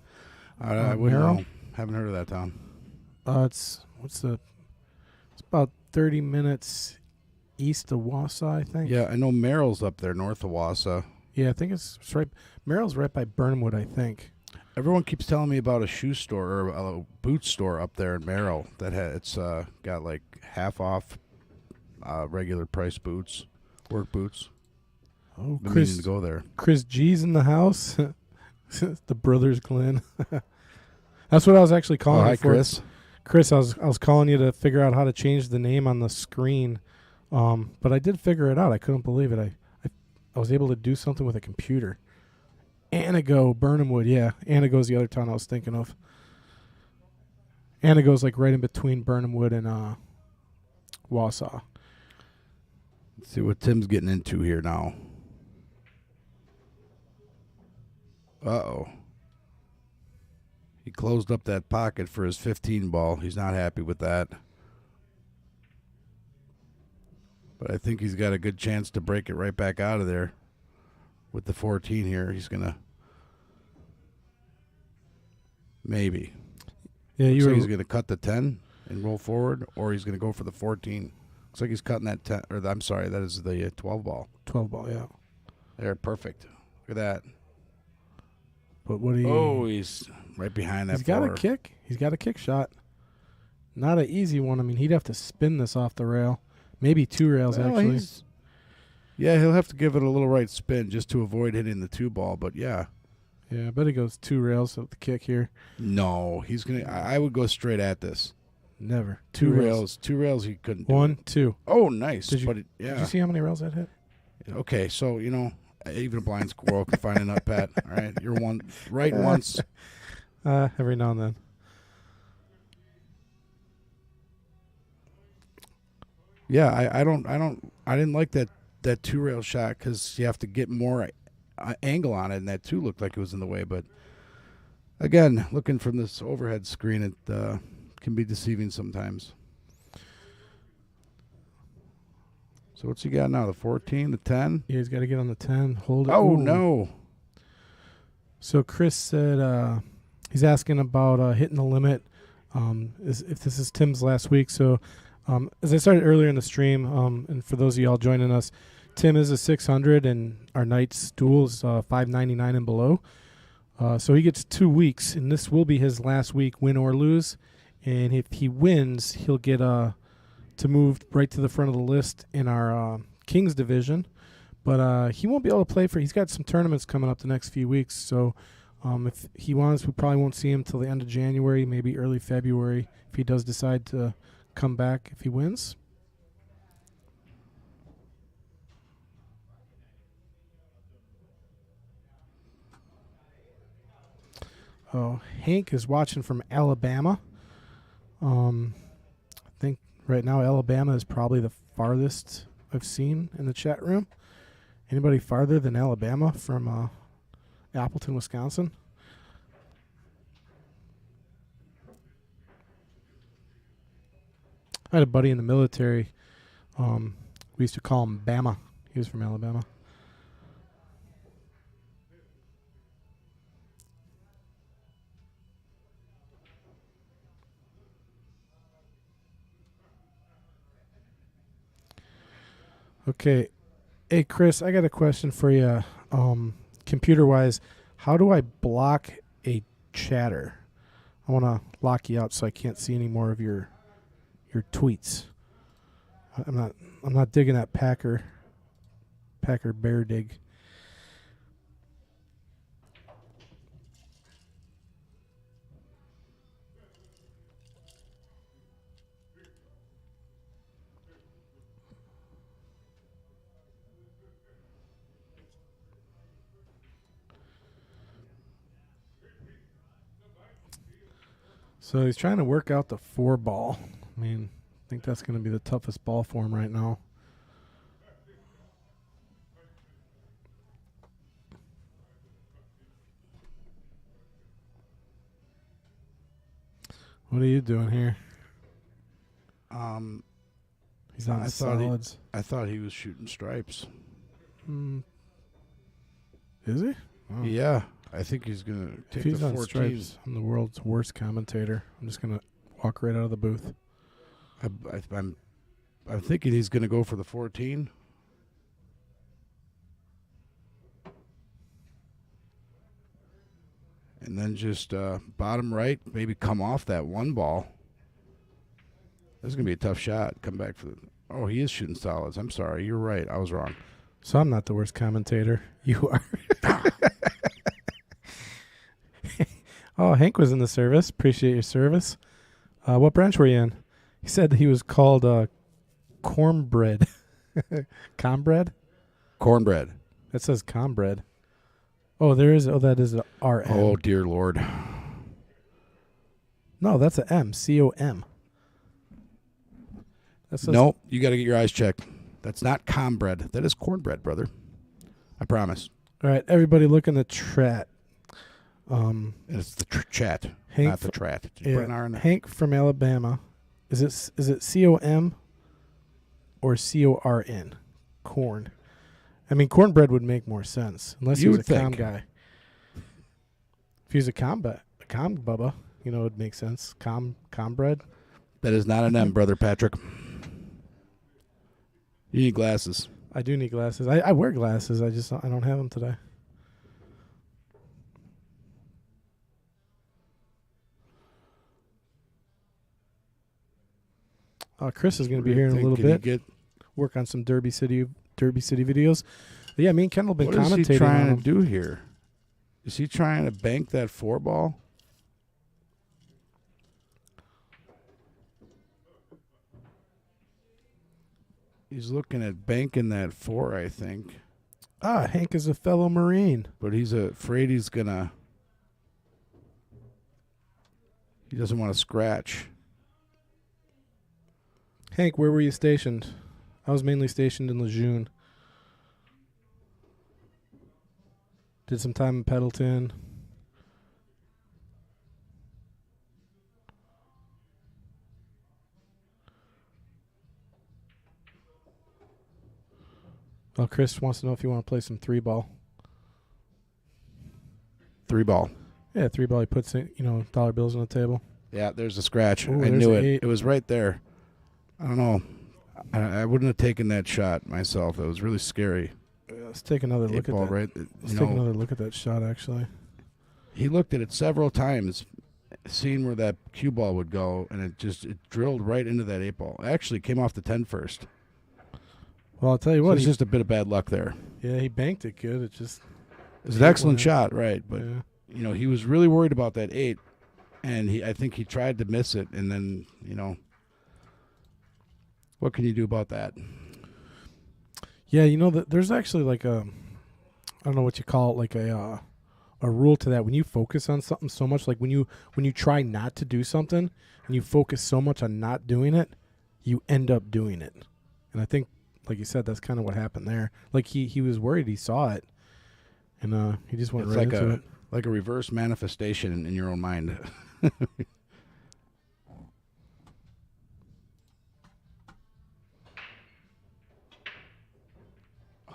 I wouldn't know. Haven't heard of that town. It's about 30 minutes east of Wausau, I think. Yeah, I know Merrill's up there north of Wausau. Yeah, I think it's right. Merrill's right by Burnhamwood, I think. Everyone keeps telling me about a shoe store or a boot store up there in Merrill that it's got like half off regular price boots, work boots. Oh, Been Chris, meaning to go there. Chris G's in the house. The brothers Glenn. That's what I was actually calling. Hi, you for. Chris. Chris, I was calling you to figure out how to change the name on the screen, but I did figure it out. I couldn't believe it. I was able to do something with a computer. Anago, Burnhamwood, yeah. Anago's the other town I was thinking of. Anago's like right in between Burnhamwood and Wausau. Let's see what Tim's getting into here now. Uh-oh. He closed up that pocket for his 15 ball. He's not happy with that. But I think he's got a good chance to break it right back out of there. With the 14 here, he's going to maybe. Yeah, Looks like he's going to cut the 10 and roll forward, or he's going to go for the 14. Looks like he's cutting that 10, or I'm sorry, that is the 12 ball. 12 ball, yeah. There, perfect. Look at that. But what do you? Oh, he's right behind that. He's got a kick. He's got a kick shot. Not an easy one. I mean, he'd have to spin this off the rail. Maybe 2 rails, actually. Yeah, he'll have to give it a little right spin just to avoid hitting the 2 ball, but yeah. Yeah, I bet he goes 2 rails with the kick here. No, he's going to. I would go straight at this. Never. 2 rails. 2 rails he couldn't do. 1, 2. Oh, nice. Did you yeah. see how many rails that hit? Okay, so, even a blind squirrel can find a nut, Pat. All right, you're one right once. Every now and then. Yeah, I didn't like that 2-rail shot because you have to get more angle on it, and that 2 looked like it was in the way. But again, looking from this overhead screen, it can be deceiving sometimes. So what's he got now? The 14, the 10? Yeah, he's got to get on the 10. Hold it. Oh, Ooh. no. So Chris said he's asking about hitting the limit. If this is Tim's last week. So as I started earlier in the stream, and for those of y'all joining us, Tim is a 600, and our Knights Duel is 599 and below. So he gets 2 weeks, and this will be his last week, win or lose. And if he wins, he'll get to move right to the front of the list in our Kings division. But he won't be able to play he's got some tournaments coming up the next few weeks. So if he wants, we probably won't see him till the end of January, maybe early February, if he does decide to come back if he wins. Oh, Hank is watching from Alabama. I think right now Alabama is probably the farthest I've seen in the chat room. Anybody farther than Alabama from Appleton, Wisconsin? I had a buddy in the military. We used to call him Bama. He was from Alabama. Okay. Hey, Chris, I got a question for you. Computer-wise, how do I block a chatter? I want to lock you out so I can't see any more of your tweets. I'm not digging that Packer bear dig. So he's trying to work out the 4 ball. I mean, I think that's going to be the toughest ball for him right now. What are you doing here? He's on solids. I thought he was shooting stripes. Is he? Oh. Yeah, I think he's going to take the 14. Stripes, I'm the world's worst commentator. I'm just going to walk right out of the booth. I'm thinking he's going to go for the 14. And then just bottom right, maybe come off that 1 ball. This is going to be a tough shot. Come back for the... Oh, he is shooting solids. I'm sorry. You're right. I was wrong. So I'm not the worst commentator. You are. Oh, Hank was in the service. Appreciate your service. What branch were you in? He said that he was called cornbread. Cornbread? Cornbread. That says cornbread. Oh, there is. Oh, that is a RM. Oh, dear Lord. No, that's a M. COM. Nope. You got to get your eyes checked. That's not cornbread. That is cornbread, brother. I promise. All right, everybody look in the chat. It's the chat, Hank not the trat. Did you yeah, put an R in there? Hank from Alabama. Is it COM or CORN? Corn. I mean, cornbread would make more sense unless he was a com guy. If he was a com bubba, it would make sense. Bread. That is not an M, brother Patrick. You need glasses. I do need glasses. I wear glasses. I don't have them today. Chris is going to be here in a little bit. Work on some Derby City videos. But yeah, me and Kendall have been commentating. What is he trying to do here? Is he trying to bank that 4 ball? He's looking at banking that 4, I think. Hank is a fellow Marine. But he's afraid he doesn't want to scratch. Hank, where were you stationed? I was mainly stationed in Lejeune. Did some time in Pendleton. Oh, Chris wants to know if you want to play some 3-ball. 3-ball. Yeah, 3-ball. He puts in, dollar bills on the table. Yeah, there's a scratch. Ooh, I there's knew an it. 8. It was right there. I don't know. I wouldn't have taken that shot myself. It was really scary. Let's take another look at that. Right, Let's take another look at that shot, actually. He looked at it several times, seeing where that cue ball would go, and it drilled right into that 8-ball. Actually, came off the 10 first. Well, I'll tell you what. It's just a bit of bad luck there. Yeah, he banked it good. It was an excellent shot, right? But yeah. He was really worried about that 8, and I think he tried to miss it, and then what can you do about that? Yeah, there's actually like I don't know what you call it, like a rule to that. When you focus on something so much, like when you try not to do something and you focus so much on not doing it, you end up doing it. And I think, like you said, that's kind of what happened there. Like he was worried, he saw it, and he just went right into it. Like a reverse manifestation in your own mind.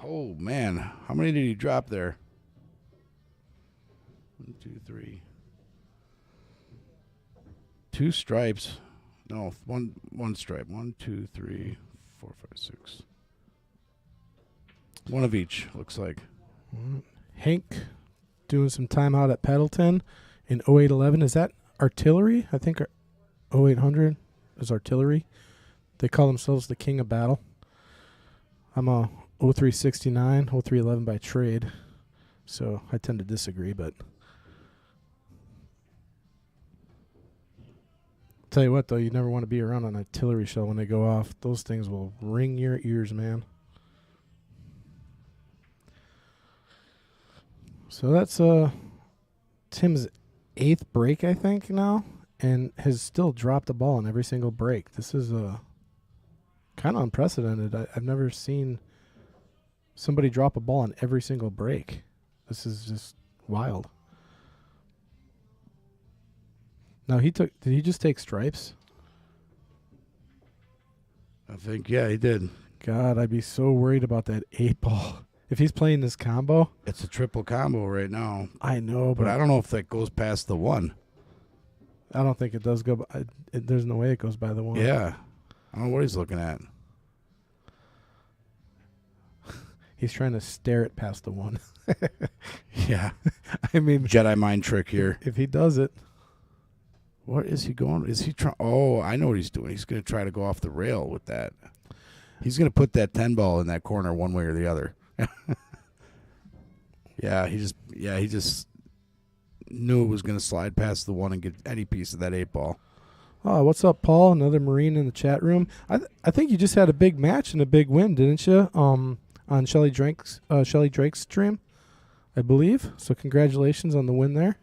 Oh, man. How many did he drop there? 1, 2, 3. 2 stripes. No, one stripe. 1, 2, 3, 4, 5, 6. One of each, looks like. Hank doing some time out at Pendleton in 0811. Is that artillery? I think 0800 is artillery. They call themselves the King of Battle. I'm a 0369, 0311 by trade, so I tend to disagree, but tell you what, though, you never want to be around an artillery shell when they go off. Those things will ring your ears, man. So that's Tim's 8th break, I think, now, and has still dropped the ball in every single break. This is kind of unprecedented. I've never seen somebody drop a ball on every single break. This is just wild. Now did he just take stripes? I think, yeah, he did. God, I'd be so worried about that 8-ball. If he's playing this combo. It's a triple combo right now. I know, but I don't know if that goes past the 1. I don't think it does go by. There's no way it goes by the 1. Yeah. I don't know what he's looking at. He's trying to stare it past the 1. Yeah. I mean, Jedi mind trick here. If he does it. What is he going? Is he trying? Oh, I know what he's doing. He's going to try to go off the rail with that. He's going to put that 10-ball in that corner one way or the other. He just knew it was going to slide past the 1 and get any piece of that 8-ball. Oh, what's up, Paul? Another Marine in the chat room. I think you just had a big match and a big win, didn't you? On Shelly Drake's stream, I believe. So congratulations on the win there.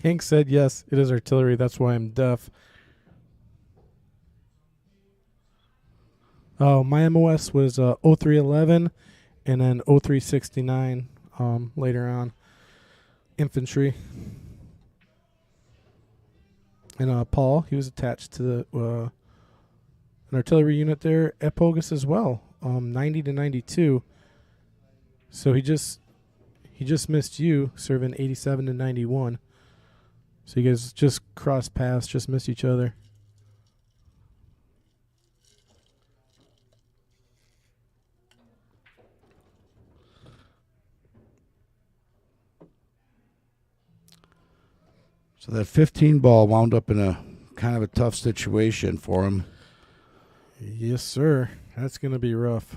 Hank said, yes, it is artillery. That's why I'm deaf. Oh, my MOS was 0311 and then 0369 later on. Infantry. And Paul, he was attached to an artillery unit there at Pogus as well, 90 to 92. So he just missed you, serving 87 to 91. So you guys just crossed paths, just missed each other. So that 15 ball wound up in a kind of a tough situation for him. Yes, sir. That's going to be rough.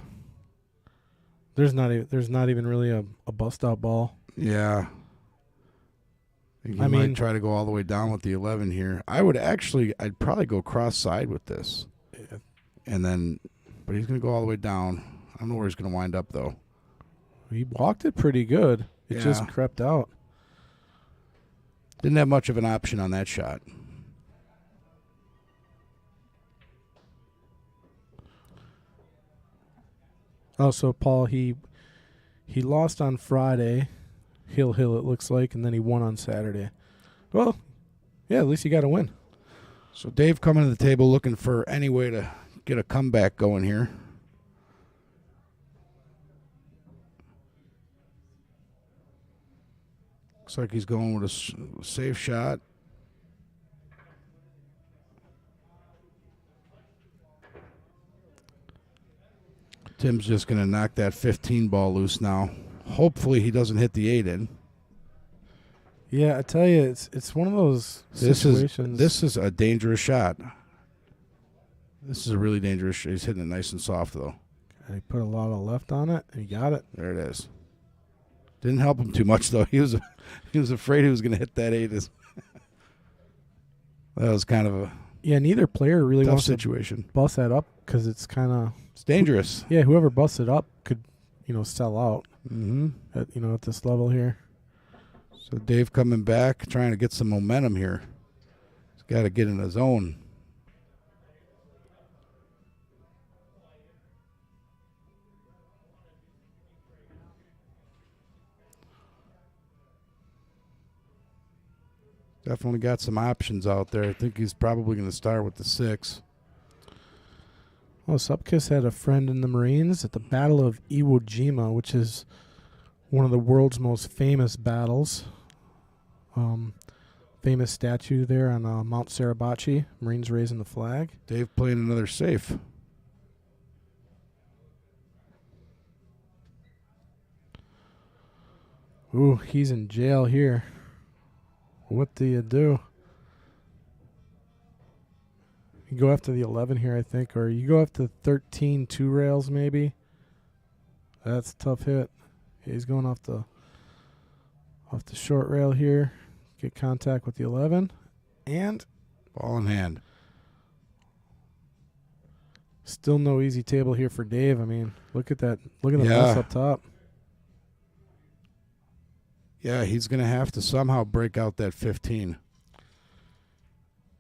There's not even really a bust out ball. Yeah. I might try to go all the way down with the 11 here. I'd probably go cross side with this. Yeah. But he's going to go all the way down. I don't know where he's going to wind up, though. He walked it pretty good. It Yeah. just crept out. Didn't have much of an option on that shot. Oh, so Paul, he lost on Friday, Hill it looks like, and then he won on Saturday. Well, yeah, at least he got a win. So Dave coming to the table looking for any way to get a comeback going here. Looks like he's going with a safe shot. Tim's just going to knock that 15 ball loose now. Hopefully he doesn't hit the 8 in. Yeah, I tell you, it's one of those situations. This is a dangerous shot. This is a really dangerous shot. He's hitting it nice and soft, though. He put a lot of left on it, and he got it. There it is. Didn't help him too much, though. He was afraid he was going to hit that 8. That was kind of a neither player really tough wants situation. to bust that up because it's kind of dangerous. Yeah, whoever busts it up could, sell out. Mm-hmm. At this level here. So Dave coming back, trying to get some momentum here. He's got to get in the zone. Definitely got some options out there. I think he's probably going to start with the 6. Well, Supkiss had a friend in the Marines at the Battle of Iwo Jima, which is one of the world's most famous battles. Famous statue there on Mount Suribachi, Marines raising the flag. Dave playing another safe. Ooh, he's in jail here. What do you do? You go after the 11 here, I think, or you go after 13 2 rails maybe. That's a tough hit. He's going off the short rail here. Get contact with the 11, and ball in hand. Still no easy table here for Dave. I mean, look at that. Look at the mess up top. Yeah, he's going to have to somehow break out that 15.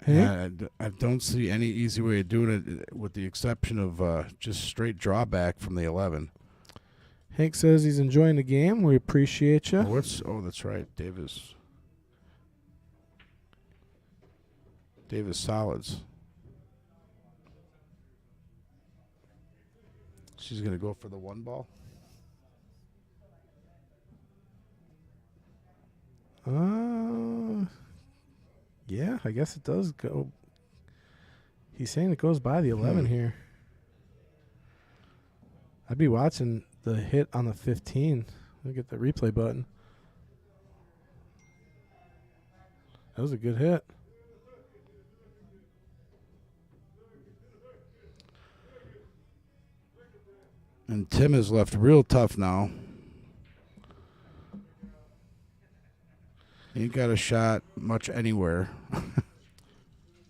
Hey? I don't see any easy way of doing it with the exception of just straight drawback from the 11. Hank says he's enjoying the game. We appreciate you. That's right. Davis solids. She's going to go for the 1 ball. Yeah, I guess it does go. He's saying it goes by the 11 here. I'd be watching the hit on the 15. Look at the replay button. That was a good hit. And Tim is left real tough now. He ain't got a shot much anywhere.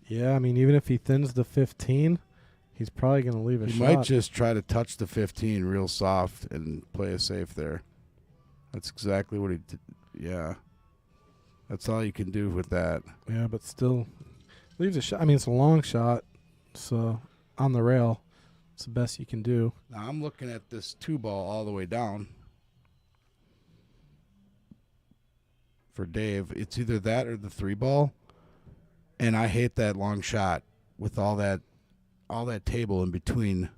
Yeah, I mean, even if he thins the 15, he's probably going to leave a shot. He might just try to touch the 15 real soft and play a safe there. That's exactly what he did. Yeah. That's all you can do with that. Yeah, but still leaves a shot. I mean, it's a long shot, so on the rail, it's the best you can do. Now I'm looking at this 2 ball all the way down. For Dave, it's either that or the 3 ball, and I hate that long shot with all that table in between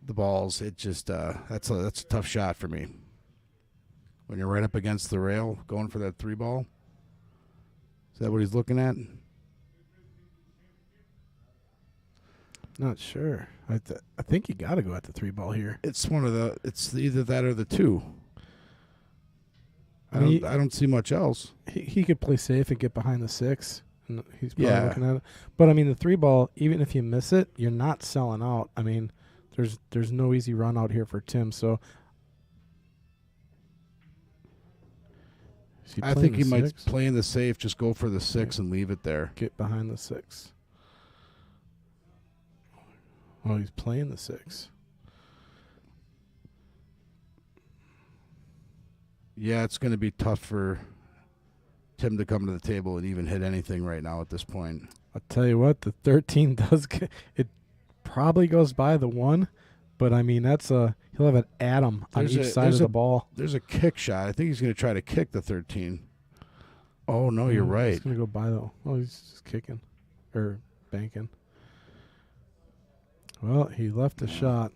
the balls. It just that's a tough shot for me. When you're right up against the rail, going for that 3 ball. Is that what he's looking at? Not sure. I think you got to go at the 3 ball here. It's either that or the 2. I don't see much else. He could play safe and get behind the 6. And he's probably looking at it. But I mean, the 3 ball, even if you miss it, you're not selling out. I mean, there's no easy run out here for Tim. So I think he might play in the safe, just go for the 6 and leave it there. Get behind the 6. Oh, he's playing the 6. Yeah, it's going to be tough for Tim to come to the table and even hit anything right now at this point. I'll tell you what, the 13 does it probably goes by the 1, but I mean he'll have an atom on each side of the ball. There's a kick shot. I think he's going to try to kick the 13. Oh no, you're right. He's going to go by though. Oh, he's just kicking or banking. Well, he left a shot.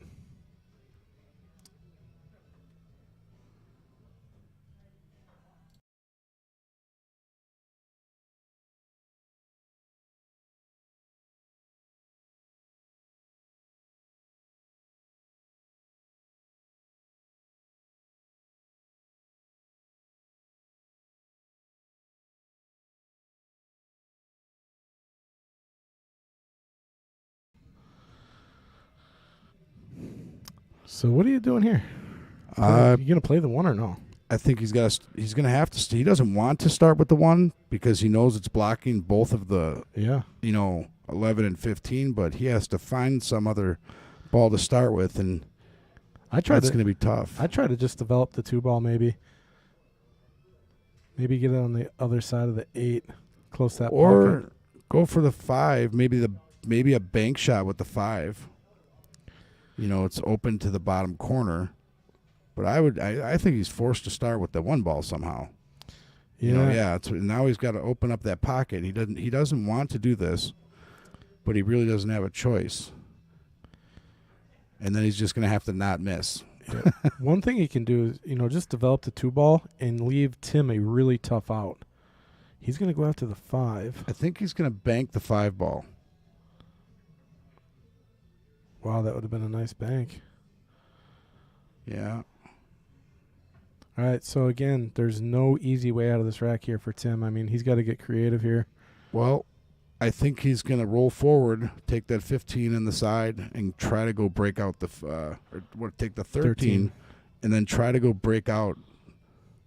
So what are you doing here? You gonna play the 1 or no? I think he's going to have to. He doesn't want to start with the 1 because he knows it's blocking both of the 11 and 15. But he has to find some other ball to start with, and that's going to be tough. I try to just develop the 2 ball maybe. Maybe get it on the other side of the 8, close that. Or pocket. Go for the 5. Maybe a bank shot with the 5. It's open to the bottom corner. But I think he's forced to start with the 1 ball somehow. Now he's got to open up that pocket. He doesn't want to do this, but he really doesn't have a choice. And then he's just going to have to not miss. Yeah. One thing he can do is, just develop the 2 ball and leave Tim a really tough out. He's going to go after the 5. I think he's going to bank the 5 ball. Wow, that would have been a nice bank. Yeah. All right, so again, there's no easy way out of this rack here for Tim. I mean, he's got to get creative here. Well, I think he's going to roll forward, take that 15 in the side, and try to go break out take the 13, and then try to go break out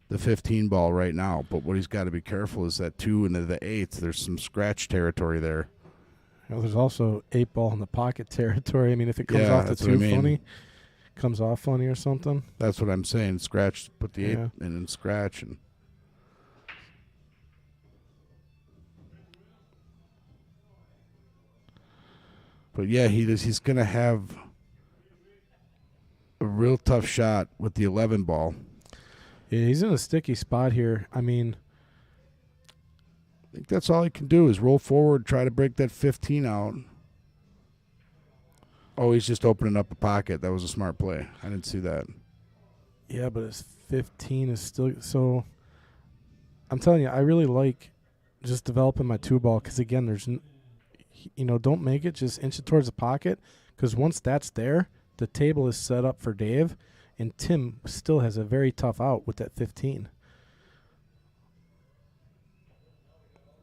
the 15 ball right now. But what he's got to be careful is that 2 and the 8. There's some scratch territory there. There's also 8 ball in the pocket territory. I mean, if it comes off the 2 funny, comes off funny or something. That's what I'm saying. Scratch, put the 8 in and scratch. But yeah, he's going to have a real tough shot with the 11 ball. Yeah, he's in a sticky spot here. I mean, I think that's all he can do is roll forward, try to break that 15 out. Oh, he's just opening up a pocket. That was a smart play. I didn't see that. Yeah, but his 15 is still so. I'm telling you, I really like just developing my 2 ball because again, there's, don't make it. Just inch it towards the pocket because once that's there, the table is set up for Dave, and Tim still has a very tough out with that 15.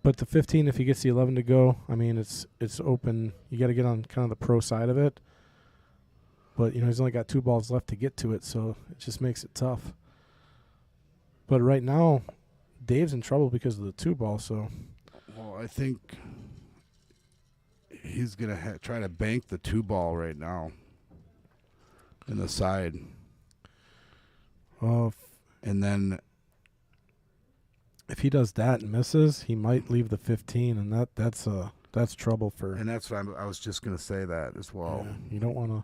But the 15, if he gets the 11 to go, I mean, it's open. You got to get on kind of the pro side of it. But, he's only got 2 balls left to get to it, so it just makes it tough. But right now, Dave's in trouble because of the 2 ball, so. Well, I think he's going to try to bank the 2 ball right now in the side. Oh. And then if he does that and misses, he might leave the 15, and that's trouble for. And that's what I was just going to say that as well. Yeah, you don't want to.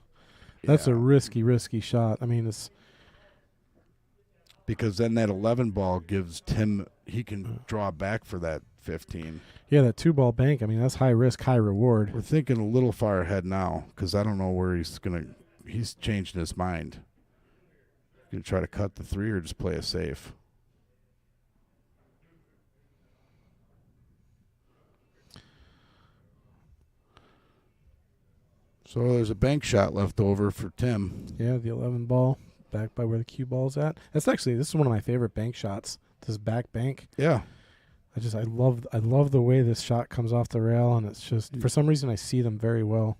That's a risky shot. I mean, it's because then that 11 ball gives Tim, he can draw back for that 15. Yeah, that 2 ball bank. I mean, that's high risk, high reward. We're thinking a little far ahead now because I don't know where he's changing his mind. Going to try to cut the 3 or just play it safe. So there's a bank shot left over for Tim. Yeah, the 11 ball back by where the cue ball's at. This is one of my favorite bank shots. This back bank. Yeah. I love the way this shot comes off the rail, and it's just for some reason I see them very well.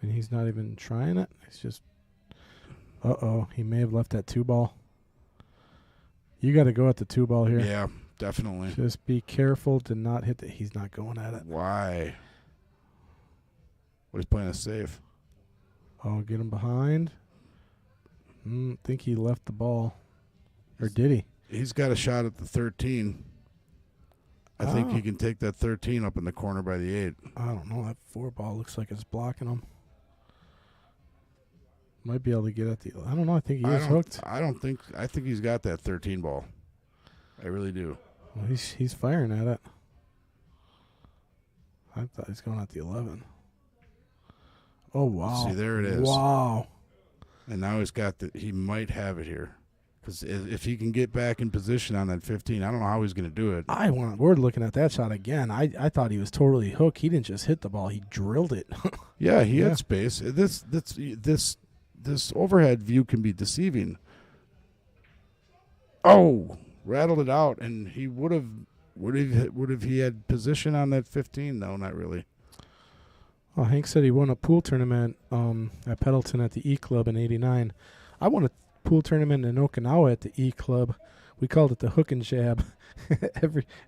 And he's not even trying it. He's just he may have left that 2 ball. You got to go at the 2 ball here. Yeah, definitely. Just be careful to not hit the. He's not going at it. Why? Well, he's playing it safe. Oh, get him behind. think he left the ball. Or did he? He's got a shot at the 13. I think he can take that 13 up in the corner by the 8. I don't know. That 4 ball looks like it's blocking him. Might be able to get at the. I don't know. I think he is hooked. I think he's got that 13 ball. I really do. Well, he's firing at it. I thought he's going at the 11. Oh wow! See, there it is. Wow! And now he might have it here, because if he can get back in position on that 15, I don't know how he's going to do it. We're looking at that shot again. I thought he was totally hooked. He didn't just hit the ball; he drilled it. Yeah, he had space. This overhead view can be deceiving. Oh, rattled it out, and he would have he had position on that 15? No, not really. Oh, Hank said he won a pool tournament at Pendleton at the E Club in '89. I won a pool tournament in Okinawa at the E Club. We called it the hook and jab.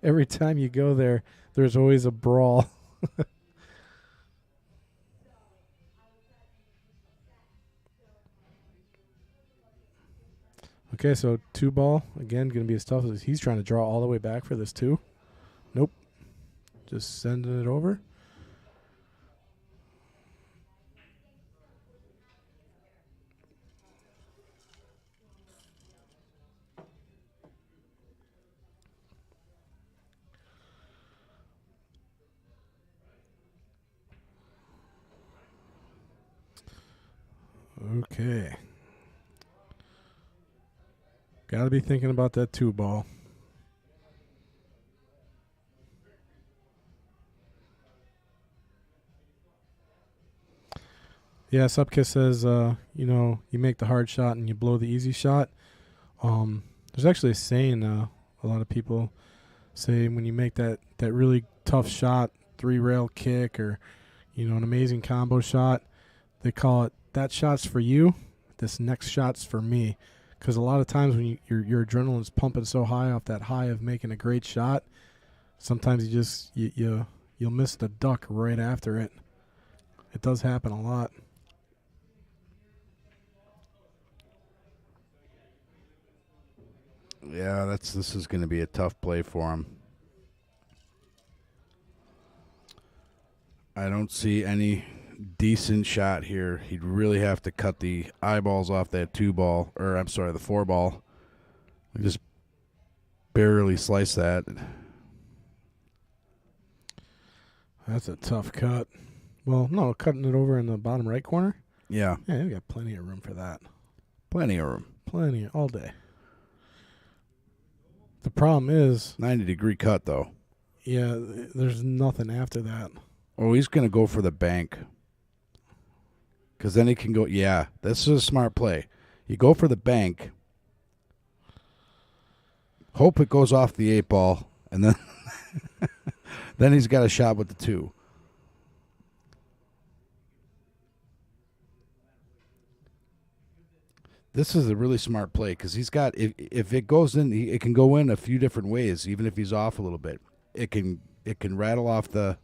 every time you go there, there's always a brawl. Okay, so 2 ball, again, going to be as tough as he's trying to draw all the way back for this 2. Nope. Just sending it over. Okay. Got to be thinking about that 2 ball. Yeah, Supkiss says, you make the hard shot and you blow the easy shot. There's actually a saying a lot of people say when you make that really tough shot, 3-rail kick or, an amazing combo shot, they call it, that shot's for you, this next shot's for me. Because a lot of times when your adrenaline's pumping so high off that high of making a great shot, sometimes you'll miss the duck right after it. It does happen a lot. Yeah, this is going to be a tough play for him. I don't see any decent shot here. He'd really have to cut the eyeballs off that 2 ball, the 4 ball. Just barely slice that. That's a tough cut. Well, no, cutting it over in the bottom right corner? Yeah. Yeah, we got plenty of room for that. Plenty of room. Plenty, all day. The problem is... 90-degree cut, though. Yeah, there's nothing after that. Oh, he's going to go for the bank. Because then he can go, yeah, this is a smart play. You go for the bank, hope it goes off the 8 ball, and then then he's got a shot with the 2. This is a really smart play because he's got, if it goes in, it can go in a few different ways, even if he's off a little bit. It can rattle off the,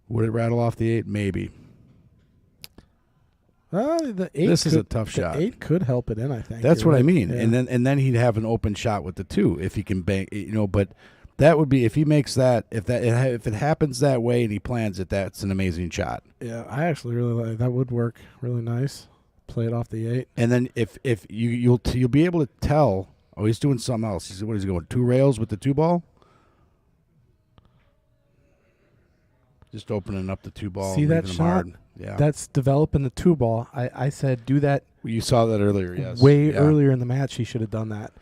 would it rattle off the 8? Maybe. The 8 this is a tough shot. The 8 could help it in, I think. That's what right. I mean. Yeah. And then he'd have an open shot with the 2 if he can bank. But that would be if he makes that. If it happens that way and he plans it, that's an amazing shot. Yeah, I actually really like that. Would work really nice. Play it off the 8. And then if you'll be able to tell. Oh, he's doing something else. He's going 2 rails with the 2 ball. Just opening up the 2 ball. See that shot? Hard. Yeah, that's developing the 2 ball. I said do that. You saw that earlier, yes. Way earlier in the match, he should have done that.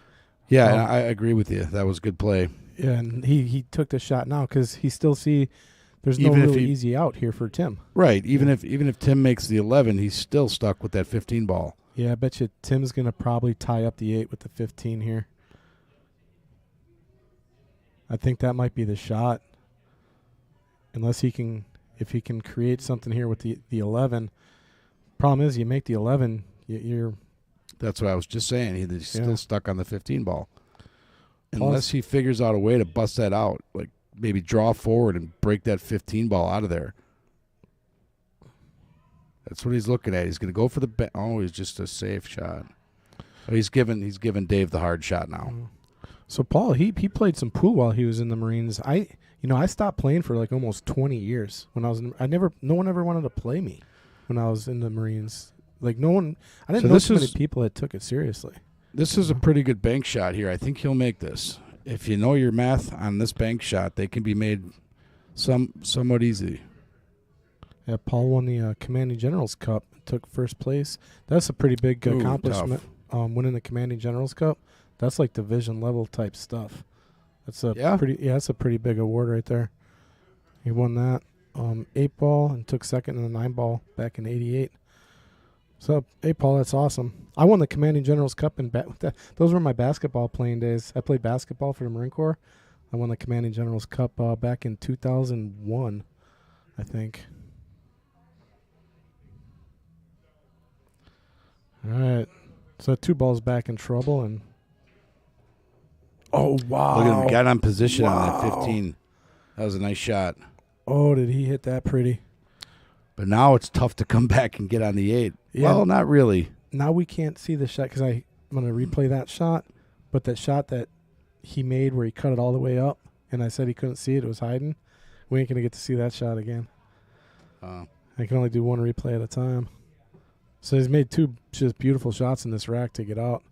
Yeah, and I agree with you. That was a good play. Yeah, and he took the shot now because he still there's no really easy out here for Tim. Right. Even if Tim makes the 11, he's still stuck with that 15 ball. Yeah, I bet you Tim's gonna probably tie up the 8 with the 15 here. I think that might be the shot. Unless if he can create something here with the 11. Problem is, you make the 11, you're... That's what I was just saying. He's still stuck on the 15 ball. Plus, unless he figures out a way to bust that out, like maybe draw forward and break that 15 ball out of there. That's what he's looking at. He's going to go for the he's just a safe shot. Oh, he's given Dave the hard shot now. So Paul, he played some pool while he was in the Marines. I stopped playing for like almost 20 years when I was no one ever wanted to play me when I was in the Marines. Like I didn't know so many people that took it seriously. This is a pretty good bank shot here. I think he'll make this. If you know your math on this bank shot, they can be made somewhat easy. Yeah, Paul won the Commanding Generals Cup, took first place. That's a pretty big accomplishment. Winning the Commanding Generals Cup, that's like division level type stuff. That's that's a pretty big award right there. He won that 8-ball and took second in the 9-ball back in '88. So, hey, Paul, that's awesome. I won the Commanding Generals Cup those were my basketball playing days. I played basketball for the Marine Corps. I won the Commanding Generals Cup back in 2001, I think. All right. So 2 balls back in trouble. And oh, wow. Look at him. Got on position on that 15. That was a nice shot. Oh, did he hit that pretty? But now it's tough to come back and get on the 8. Yeah. Well, not really. Now we can't see the shot because I'm going to replay that shot. But that shot that he made where he cut it all the way up and I said he couldn't see it, it was hiding. We ain't going to get to see that shot again. I can only do one replay at a time. So he's made 2 just beautiful shots in this rack to get out.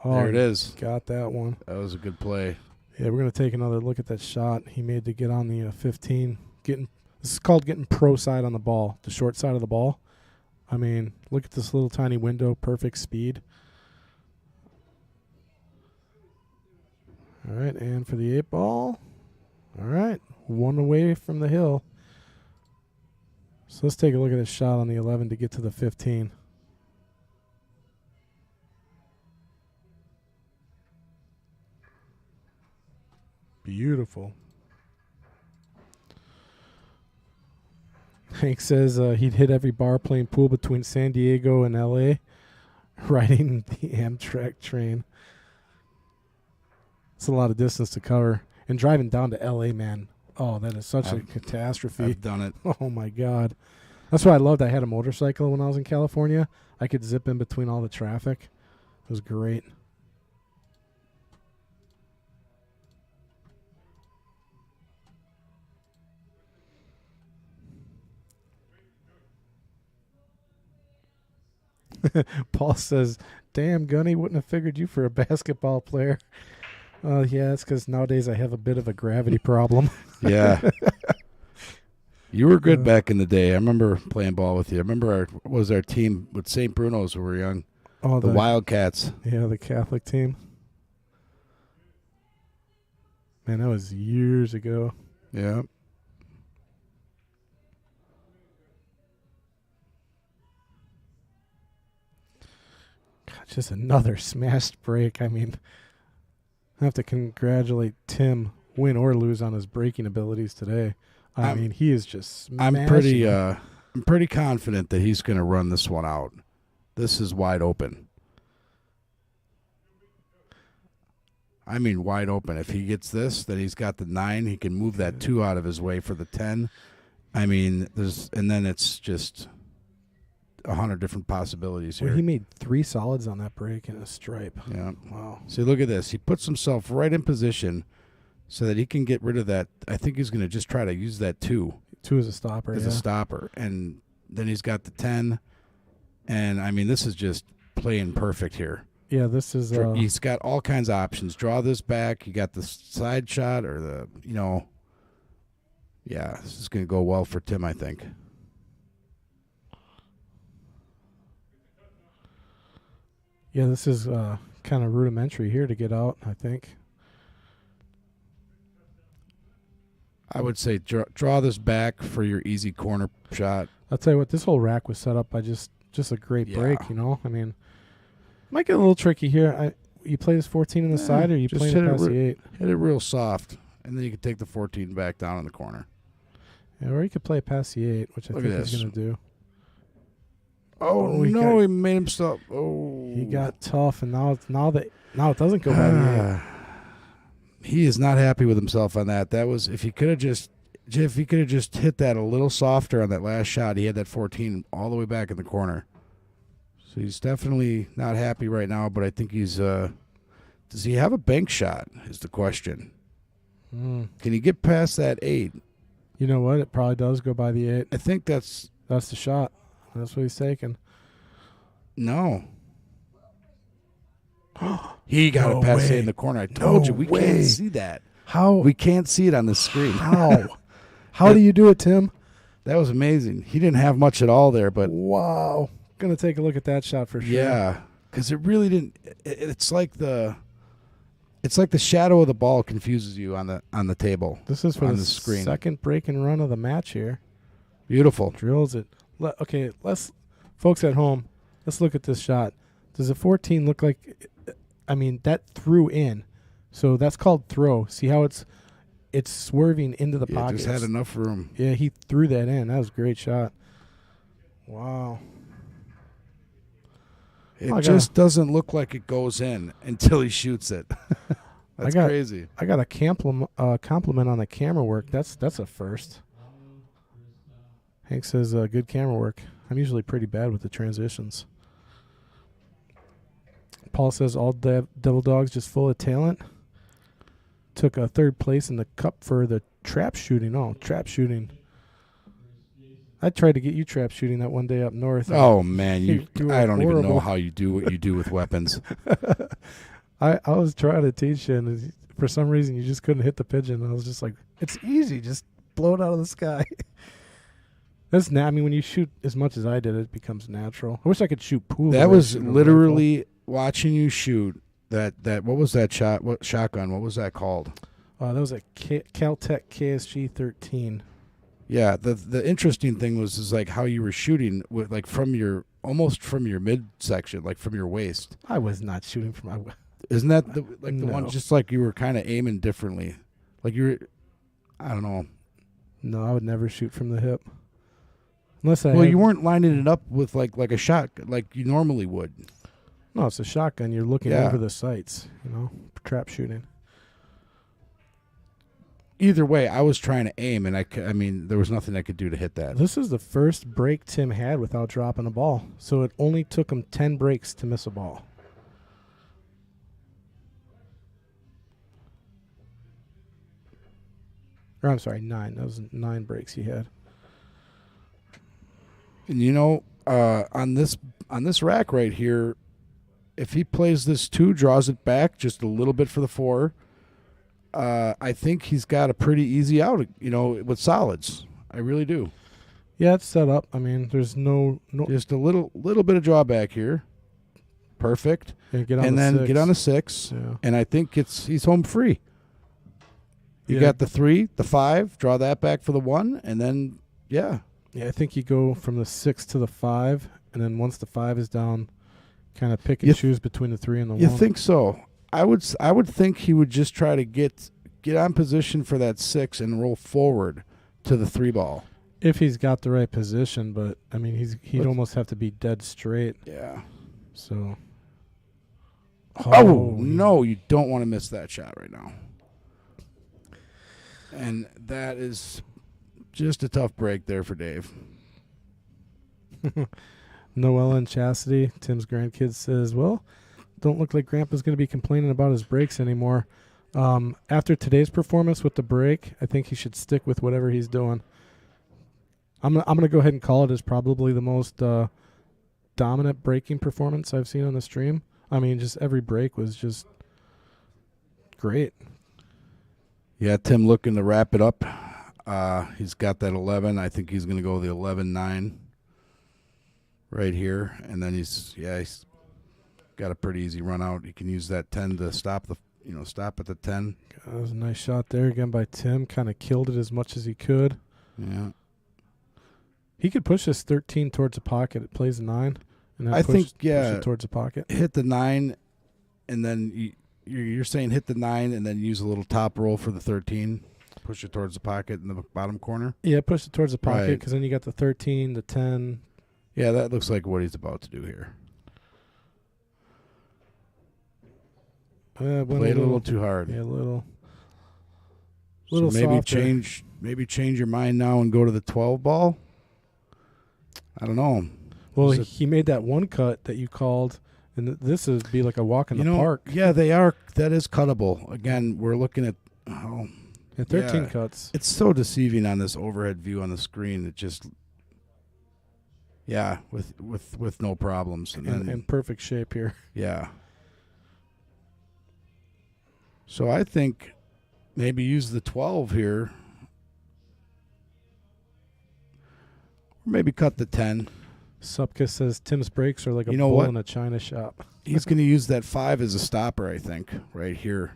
Oh, there it is. Got that one. That was a good play. Yeah, we're going to take another look at that shot he made to get on the 15. This is called getting pro side on the ball, the short side of the ball. I mean, look at this little tiny window, perfect speed. All right, and for the 8-ball. All right, 1 away from the hill. So let's take a look at this shot on the 11 to get to the 15. Beautiful. Hank says he'd hit every bar playing pool between San Diego and L.A., riding the Amtrak train. It's a lot of distance to cover. And driving down to L.A., man, oh, that is such a catastrophe. I've done it. Oh, my God. That's why I loved I had a motorcycle when I was in California. I could zip in between all the traffic. It was great. Paul says, damn, Gunny, wouldn't have figured you for a basketball player. Yeah, it's because nowadays I have a bit of a gravity problem. Yeah. You were good back in the day. I remember playing ball with you. I remember our team with St. Bruno's when we were young. Oh, the Wildcats. Yeah, the Catholic team. Man, that was years ago. Yeah. God, just another smashed break. I mean, I have to congratulate Tim, win or lose, on his breaking abilities today. I mean, he is just smashing. I'm pretty confident that he's going to run this one out. This is wide open. I mean, wide open. If he gets this, then he's got the 9. He can move that 2 out of his way for the 10. I mean, and then it's just 100 different possibilities here. Well, he made 3 solids on that break and a stripe. Yeah. Wow. See, look at this. He puts himself right in position so that he can get rid of that. I think he's going to just try to use that 2. 2 as a stopper. As a stopper. And then he's got the 10. And, I mean, this is just playing perfect here. Yeah, this is... he's got all kinds of options. Draw this back. You got the side shot or the, yeah, this is going to go well for Tim, I think. Yeah, this is kind of rudimentary here to get out, I think. I would say draw this back for your easy corner shot. I'll tell you what, this whole rack was set up by just a great break, I mean, might get a little tricky here. You play this 14 in the side, or you play it past the 8? Hit it real soft, and then you can take the 14 back down in the corner. Yeah, or you could play past the 8, which I think he's going to do. Oh, no, he made himself. Oh, he got tough, and now it doesn't go by the 8. He is not happy with himself on that. That was, if he could have just If he could have just hit that a little softer on that last shot, he had that 14 all the way back in the corner. So he's definitely not happy right now, but I think he's does he have a bank shot is the question. Can he get past that 8? You know what? It probably does go by the 8. I think that's the shot. That's what he's taking. No. He got No it past way. it in the corner. I told you, we can't see that. How? We can't see it on the screen. How? How do you do it, Tim? That was amazing. He didn't have much at all there, but wow. Gonna take a look at that shot for sure. yeah, because it really didn't. It's like the shadow of the ball confuses you on the table. This is for on the screen. Second break and run of the match here. Beautiful. Drills it. Okay, folks at home, let's look at this shot. Does a 14 look like? I mean, that threw in, so that's called throw. See how it's swerving into the pocket. Just had enough room. Yeah, he threw that in. That was a great shot. Wow. It just doesn't look like it goes in until he shoots it. That's crazy. I got a compliment on the camera work. That's a first. Hank says good camera work. I'm usually pretty bad with the transitions. Paul says all Devil Dogs just full of talent. Took a third place in the cup for the trap shooting. Oh, trap shooting. I tried to get you trap shooting that one day up north. Oh, man. I don't even know horrible. how you do what you do with weapons. I was trying to teach you, and for some reason you just couldn't hit the pigeon. I was just like, it's easy. Just blow it out of the sky. I mean, when you shoot as much as I did, it becomes natural. I wish I could shoot pool. That was literally watching you shoot that. What was that shot? What shotgun? What was that called? That was a Caltech KSG 13. Yeah, the interesting thing was like how you were shooting with like almost from your midsection, like from your waist. I was not shooting from my. Isn't that the No. one just like you were kind of aiming differently, like you were? I don't know. No, I would never shoot from the hip. Unless you weren't lining it up with like a shot like you normally would. No, it's a shotgun. You're looking over the sights, trap shooting. Either way, I was trying to aim, and I mean, there was nothing I could do to hit that. This is the first break Tim had without dropping a ball, so it only took him 10 breaks to miss a ball. Or I'm sorry, 9. That was 9 breaks he had. And on this rack right here, if he plays this 2, draws it back just a little bit for the 4, I think he's got a pretty easy out, with solids. I really do. Yeah, it's set up. I mean, there's no just a little bit of drawback here. Perfect. And get on a 6. Yeah. And I think he's home free. You got the 3, the 5, draw that back for the 1, and then Yeah, I think you go from the 6 to the 5, and then once the 5 is down, kind of pick and choose between the 3 and the 1. You think so? I would think he would just try to get on position for that 6 and roll forward to the 3 ball. If he's got the right position, but I mean he'd almost have to be dead straight. Yeah. So. Oh no, you don't want to miss that shot right now. And that is just a tough break there for Dave. Noella and Chastity, Tim's grandkids, says, well, don't look like Grandpa's going to be complaining about his breaks anymore. After today's performance with the break, I think he should stick with whatever he's doing. I'm gonna go ahead and call it as probably the most dominant breaking performance I've seen on the stream. I mean, just every break was just great. Yeah, Tim looking to wrap it up. He's got that 11. I think he's going to go the 11-9 right here. And then he's got a pretty easy run out. He can use that 10 to stop at the 10. That was a nice shot there again by Tim. Kind of killed it as much as he could. Yeah. He could push this 13 towards the pocket. It plays a 9. And that push it towards the pocket. Hit the 9, and then you're saying hit the 9 and then use a little top roll for the 13. Push it towards the pocket in the bottom corner. Yeah, push it towards the pocket because then you got the 13, the 10. Yeah, that looks like what he's about to do here. Played a little too hard. Yeah, a little So maybe softer. maybe change your mind now and go to the 12 ball? I don't know. Well, he made that one cut that you called, and this would be like a walk in the park. Yeah, they are. That is cuttable. Again, we're looking at 13 cuts. It's so deceiving on this overhead view on the screen. It just, with no problems. And then, in perfect shape here. Yeah. So I think maybe use the 12 here. Or maybe cut the 10. Supka says Tim's brakes are like a bull in a china shop. He's going to use that 5 as a stopper, I think, right here.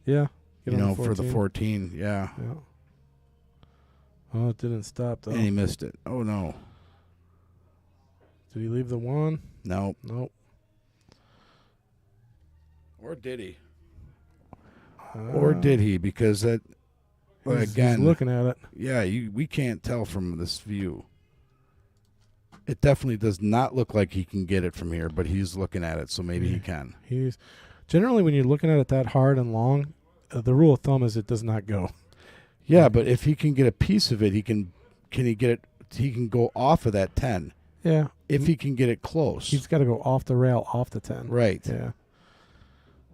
Yeah. For the 14. Yeah. Oh, it didn't stop, though. And he missed it. Oh, no. Did he leave the 1? Nope. Or did he? Or did he? Because that, again, he's looking at it. Yeah, we can't tell from this view. It definitely does not look like he can get it from here, but he's looking at it, so maybe he can. He's generally, when you're looking at it that hard and long, the rule of thumb is it does not go. Yeah, but if he can get a piece of it, he can he get it? He can go off of that 10. Yeah, if he can get it close. He's got to go off the rail, off the 10. Right. Yeah.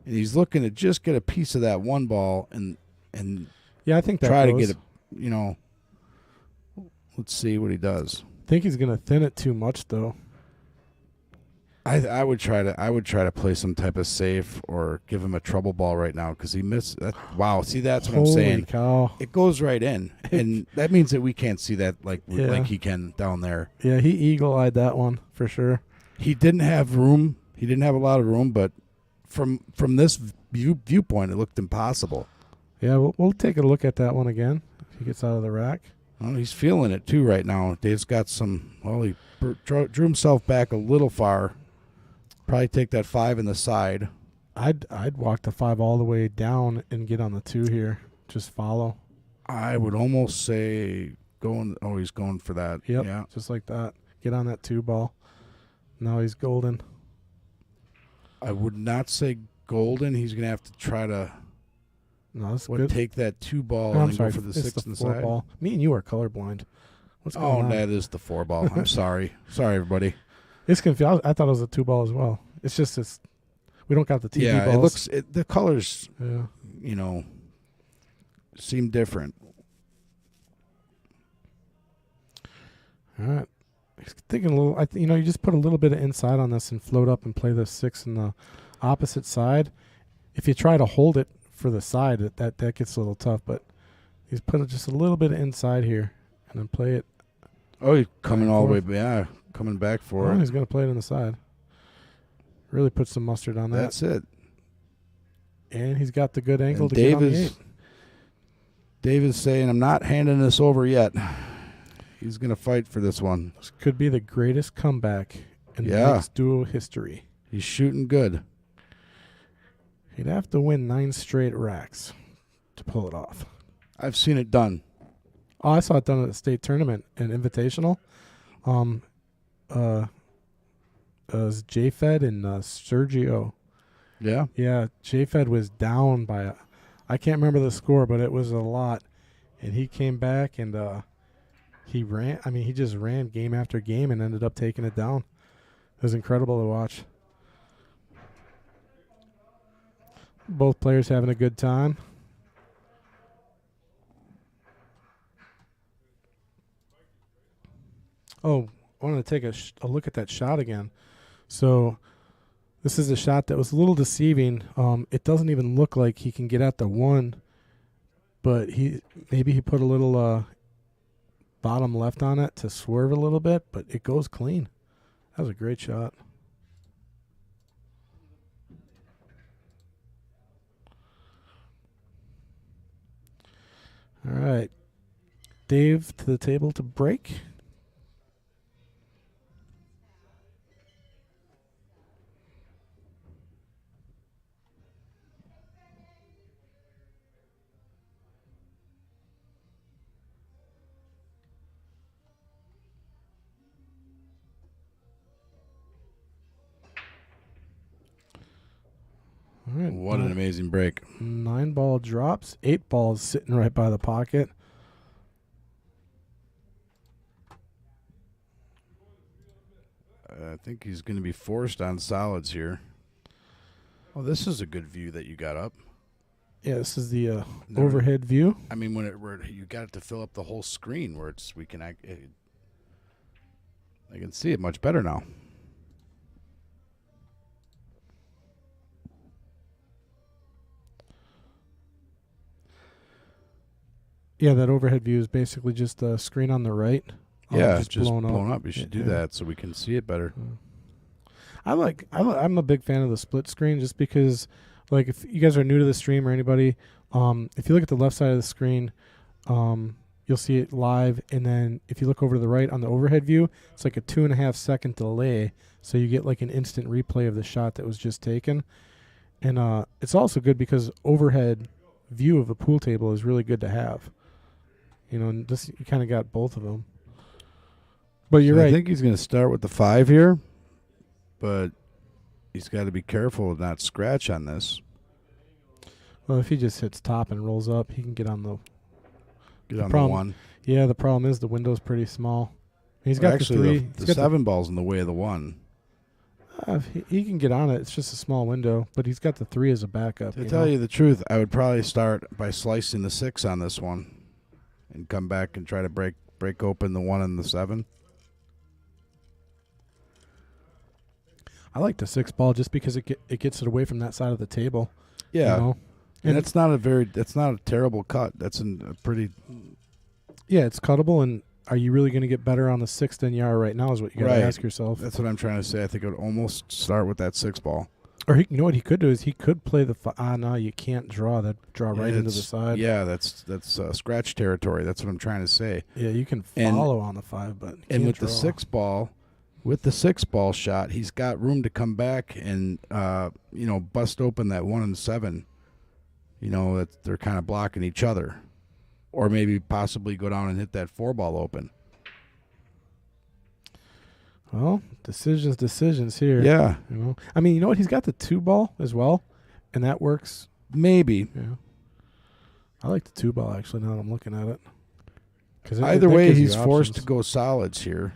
And he's looking to just get a piece of that 1 ball and yeah, I think that try goes. to get it. Let's see what he does. I think he's going to thin it too much, though. I would try to play some type of safe or give him a trouble ball right now because he missed that. Wow, see, that's what I'm saying. Cow. It goes right in, and that means that we can't see that like he can down there. Yeah, he eagle-eyed that one for sure. He didn't have room. He didn't have a lot of room, but from this viewpoint, it looked impossible. Yeah, we'll take a look at that one again if he gets out of the rack. Well, he's feeling it too right now. Dave's got some. Well, he drew himself back a little far. Probably take that 5 in the side. I'd walk the 5 all the way down and get on the 2 here. Just follow. I would almost say going. Oh, he's going for that. Yep. Yeah. Just like that. Get on that 2 ball. Now he's golden. I would not say golden. He's gonna have to try to. No, that's good. Take that 2 ball no, and sorry, go for the it's 6 the in the 4 side. ball. Me and you are colorblind. What's going on? Oh, that is the 4 ball. I'm sorry. Sorry, everybody. It's confusing. I thought it was a 2 ball as well. It's just we don't got the TV balls. Yeah, it looks the colors. Yeah. Seem different. All right. He's thinking a little. You just put a little bit of inside on this and float up and play the 6 in the opposite side. If you try to hold it for the side, that gets a little tough. But he's put just a little bit of inside here and then play it. Oh, he's coming all the way. Yeah, coming back for it. He's going to play it on the side. Really put some mustard on that. That's it. And he's got the good angle and to get on the 8. Dave is saying, I'm not handing this over yet. He's going to fight for this one. This could be the greatest comeback in Knights duo history. He's shooting good. He'd have to win 9 straight racks to pull it off. I've seen it done. Oh, I saw it done at the state tournament, an invitational. J-Fed and Sergio. Yeah? Yeah, J-Fed was down by I can't remember the score, but it was a lot. And he came back and he ran. I mean, he just ran game after game and ended up taking it down. It was incredible to watch. Both players having a good time. Oh, I wanted to take a look at that shot again. So this is a shot that was a little deceiving. It doesn't even look like he can get at the 1, but maybe he put a little bottom left on it to swerve a little bit, but it goes clean. That was a great shot. All right. Dave to the table to break. All right. What an amazing break. 9 ball drops. 8 balls sitting right by the pocket. I think he's going to be forced on solids here. Oh, this is a good view that you got up. Yeah, this is the overhead view. I mean, where you got it to fill up the whole screen, where I can see it much better now. Yeah, that overhead view is basically just a screen on the right. Yeah, just blown up. You should do that so we can see it better. I'm a big fan of the split screen just because, like, if you guys are new to the stream or anybody, if you look at the left side of the screen, you'll see it live, and then if you look over to the right on the overhead view, it's like a 2.5 second delay, so you get like an instant replay of the shot that was just taken. And it's also good because overhead view of the pool table is really good to have. You know, and this, you kind of got both of them. But you're right. I think he's going to start with the 5 here, but he's got to be careful to not scratch on this. Well, if he just hits top and rolls up, he can get on the the 1. Yeah, the problem is the window's pretty small. He's got actually the 3. The 7 ball's in the way of the 1. He can get on it. It's just a small window, but he's got the 3 as a backup. To tell you the truth, I would probably start by slicing the 6 on this one and come back and try to break open the 1 and the 7. I like the 6 ball just because it gets it away from that side of the table. Yeah. You know? And that's not a terrible cut. That's a pretty. Yeah, it's cuttable. And are you really going to get better on the 6 than you are right now? Is what you got to ask yourself. That's what I'm trying to say. I think it would almost start with that 6 ball. Or you know what he could do is he could play the. No, you can't draw right into the side. Yeah, that's scratch territory. That's what I'm trying to say. Yeah, you can follow on the 5, but and with draw. the 6 ball. With the 6 ball shot, he's got room to come back and bust open that 1 and 7. You know, that they're kind of blocking each other, or maybe possibly go down and hit that 4 ball open. Well, decisions here. Yeah, you know, I mean, you know what? He's got the 2 ball as well, and that works. Maybe. Yeah, I like the 2 ball actually. Now that I'm looking at it, because either way, he's forced to go solids here.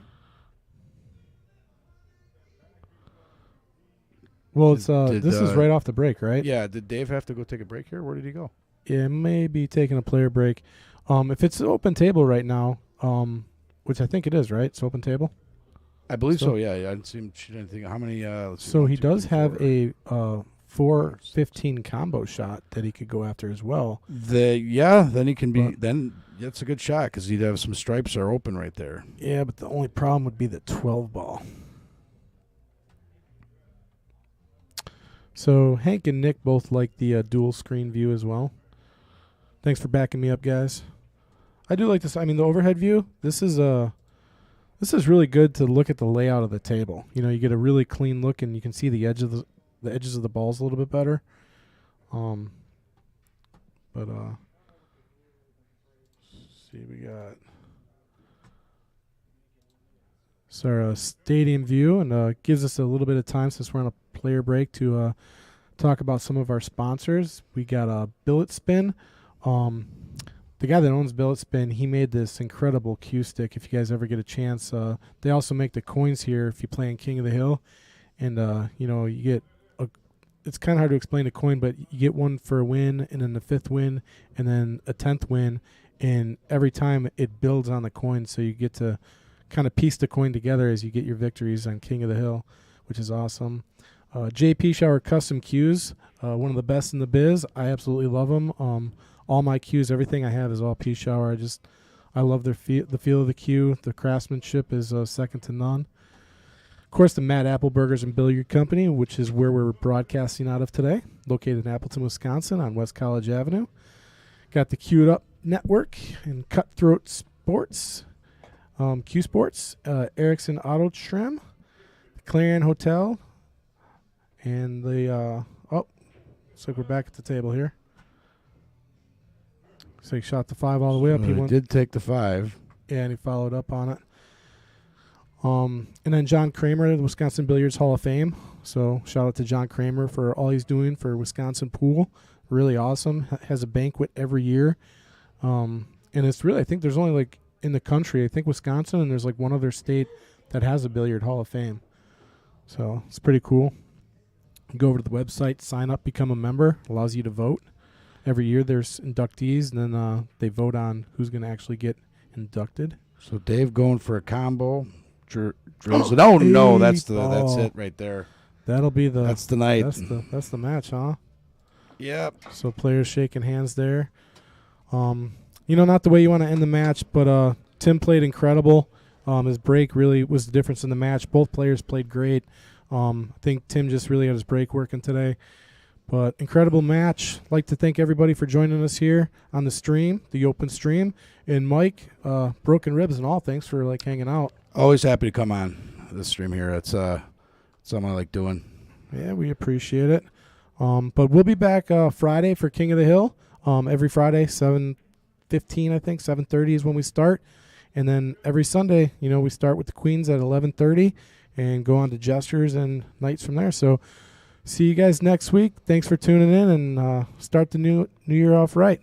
Well, it's this is right off the break, right? Yeah. Did Dave have to go take a break here? Where did he go? Yeah, maybe taking a player break. If it's an open table right now, which I think it is, right? It's open table. I believe so. Yeah. I didn't see him shoot anything. How many? Let's see, so 1, he 2, does 3, have 4. a 4-15 combo shot that he could go after as well. Then he can be. Then that's a good shot because he'd have some stripes are open right there. Yeah, but the only problem would be the 12 ball. So Hank and Nick both like the dual screen view as well. Thanks for backing me up, guys. I do like this. I mean, the overhead view. This is really good to look at the layout of the table. You know, you get a really clean look, and you can see the edges of the balls a little bit better. Let's see, we got our stadium view, and gives us a little bit of time since we're on a player break to talk about some of our sponsors. We got Billet Spin. The guy that owns Billet Spin, he made this incredible cue stick. If you guys ever get a chance, they also make the coins here if you play in King of the Hill, and you get it's kind of hard to explain a coin, but you get one for a win, and then the 5th win, and then a 10th win, and every time it builds on the coin, so you get to kind of piece the coin together as you get your victories on King of the Hill, which is awesome. JP Shower Custom Cues, one of the best in the biz. I absolutely love them. All my cues, everything I have is all P Shower. I love the feel of the cue. The craftsmanship is second to none. Of course, the Mad Apple Burgers and Billiard Company, which is where we're broadcasting out of today, located in Appleton, Wisconsin on West College Avenue. Got the Queued Up Network and Cutthroat Sports, Q Sports, Erickson Auto Trim, the Clarion Hotel, and the looks like we're back at the table here. So he shot the 5 all the way up. He did take the 5. Yeah, and he followed up on it. And then John Kramer, the Wisconsin Billiards Hall of Fame. So shout out to John Kramer for all he's doing for Wisconsin pool. Really awesome. Has a banquet every year. And it's really, I think there's only in the country, I think Wisconsin, and there's one other state that has a Billiard Hall of Fame. So it's pretty cool. Go over to the website, sign up, become a member. Allows you to vote. Every year there's inductees, and then they vote on who's going to actually get inducted. So Dave going for a combo. Drills it. Oh no, that's it right there. That'll be that's the night. That's the match, huh? Yep. So players shaking hands there. Not the way you want to end the match, but Tim played incredible. His break really was the difference in the match. Both players played great. I think Tim just really had his break working today. But incredible match. Like to thank everybody for joining us here on the stream, the open stream. And Mike, broken ribs and all, thanks for hanging out. Always happy to come on the stream here. It's something I like doing. Yeah, we appreciate it. But we'll be back Friday for King of the Hill. Every Friday, 7:15, I think, 7:30 is when we start. And then every Sunday, we start with the Queens at 11:30 and go on to Gestures and Knights from there. So see you guys next week. Thanks for tuning in, and start the new year off right.